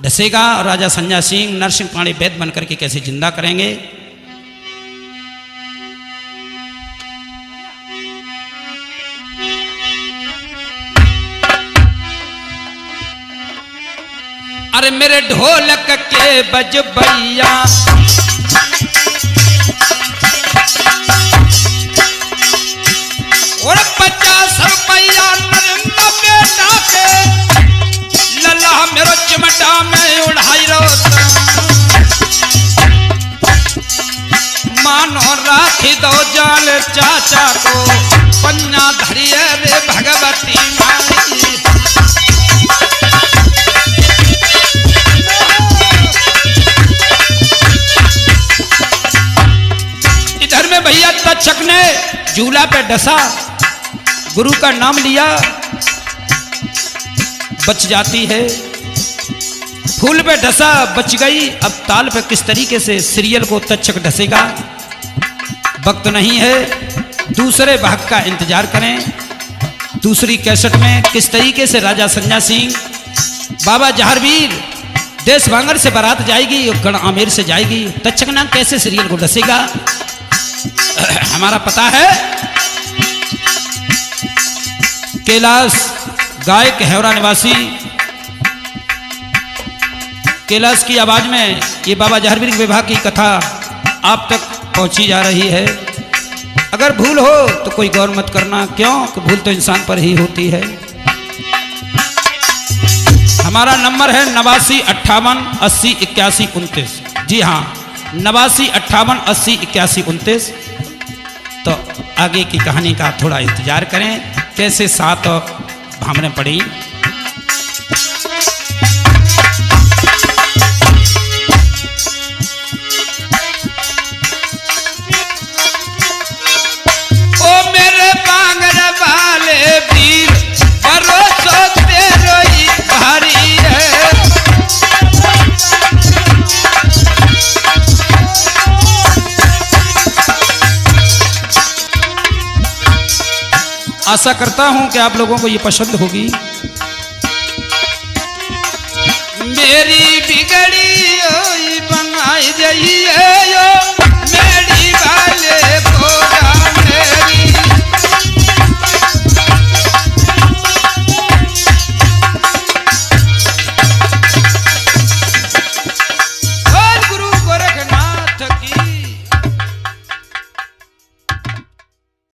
ढसेगा और राजा संजय सिंह नरसिंह पाणी वैद्य बनकर के कैसे जिंदा करेंगे। अरे मेरे ढोलक के बजबैया और 50 रुपया नरेंद्र बेटा के लल्ला मेरो चिमटा में उड़ाई रोता मानो राखी दो जाल चाचा को पन्ना धरिए रे भगवती माई। इधर में भैया तक्षक ने झूला पे डसा, गुरु का नाम लिया, बच जाती है। फूल पे ढसा बच गई। अब ताल पे किस तरीके से सीरियल को तक्षक ढसेगा, वक्त नहीं है, दूसरे भाग का इंतजार करें। दूसरी कैसेट में किस तरीके से राजा संजय सिंह बाबा झारवीर देश भांगर से बारात जाएगी और गण आमेर से जाएगी, तक्षक नाम कैसे सीरियल को ढसेगा हमारा पता है। कैलाश गायक हेवरा निवासी कैलाश की आवाज में ये बाबा झारवीर विभाग की कथा आप तक पहुंची जा रही है। अगर भूल हो तो कोई गौर मत करना, क्यों कि भूल तो इंसान पर ही होती है। हमारा नंबर है 89 58 80 81 29। जी हाँ, 89 58 80 81 29। तो आगे की कहानी का थोड़ा इंतजार करें, कैसे सात भामरे पड़ी। ओ मेरे बांगर वाले वीर भरोसा तेरो ही भारी है। आशा करता हूं कि आप लोगों को ये पसंद होगी। मेरी बिगड़ी बनाई जाइए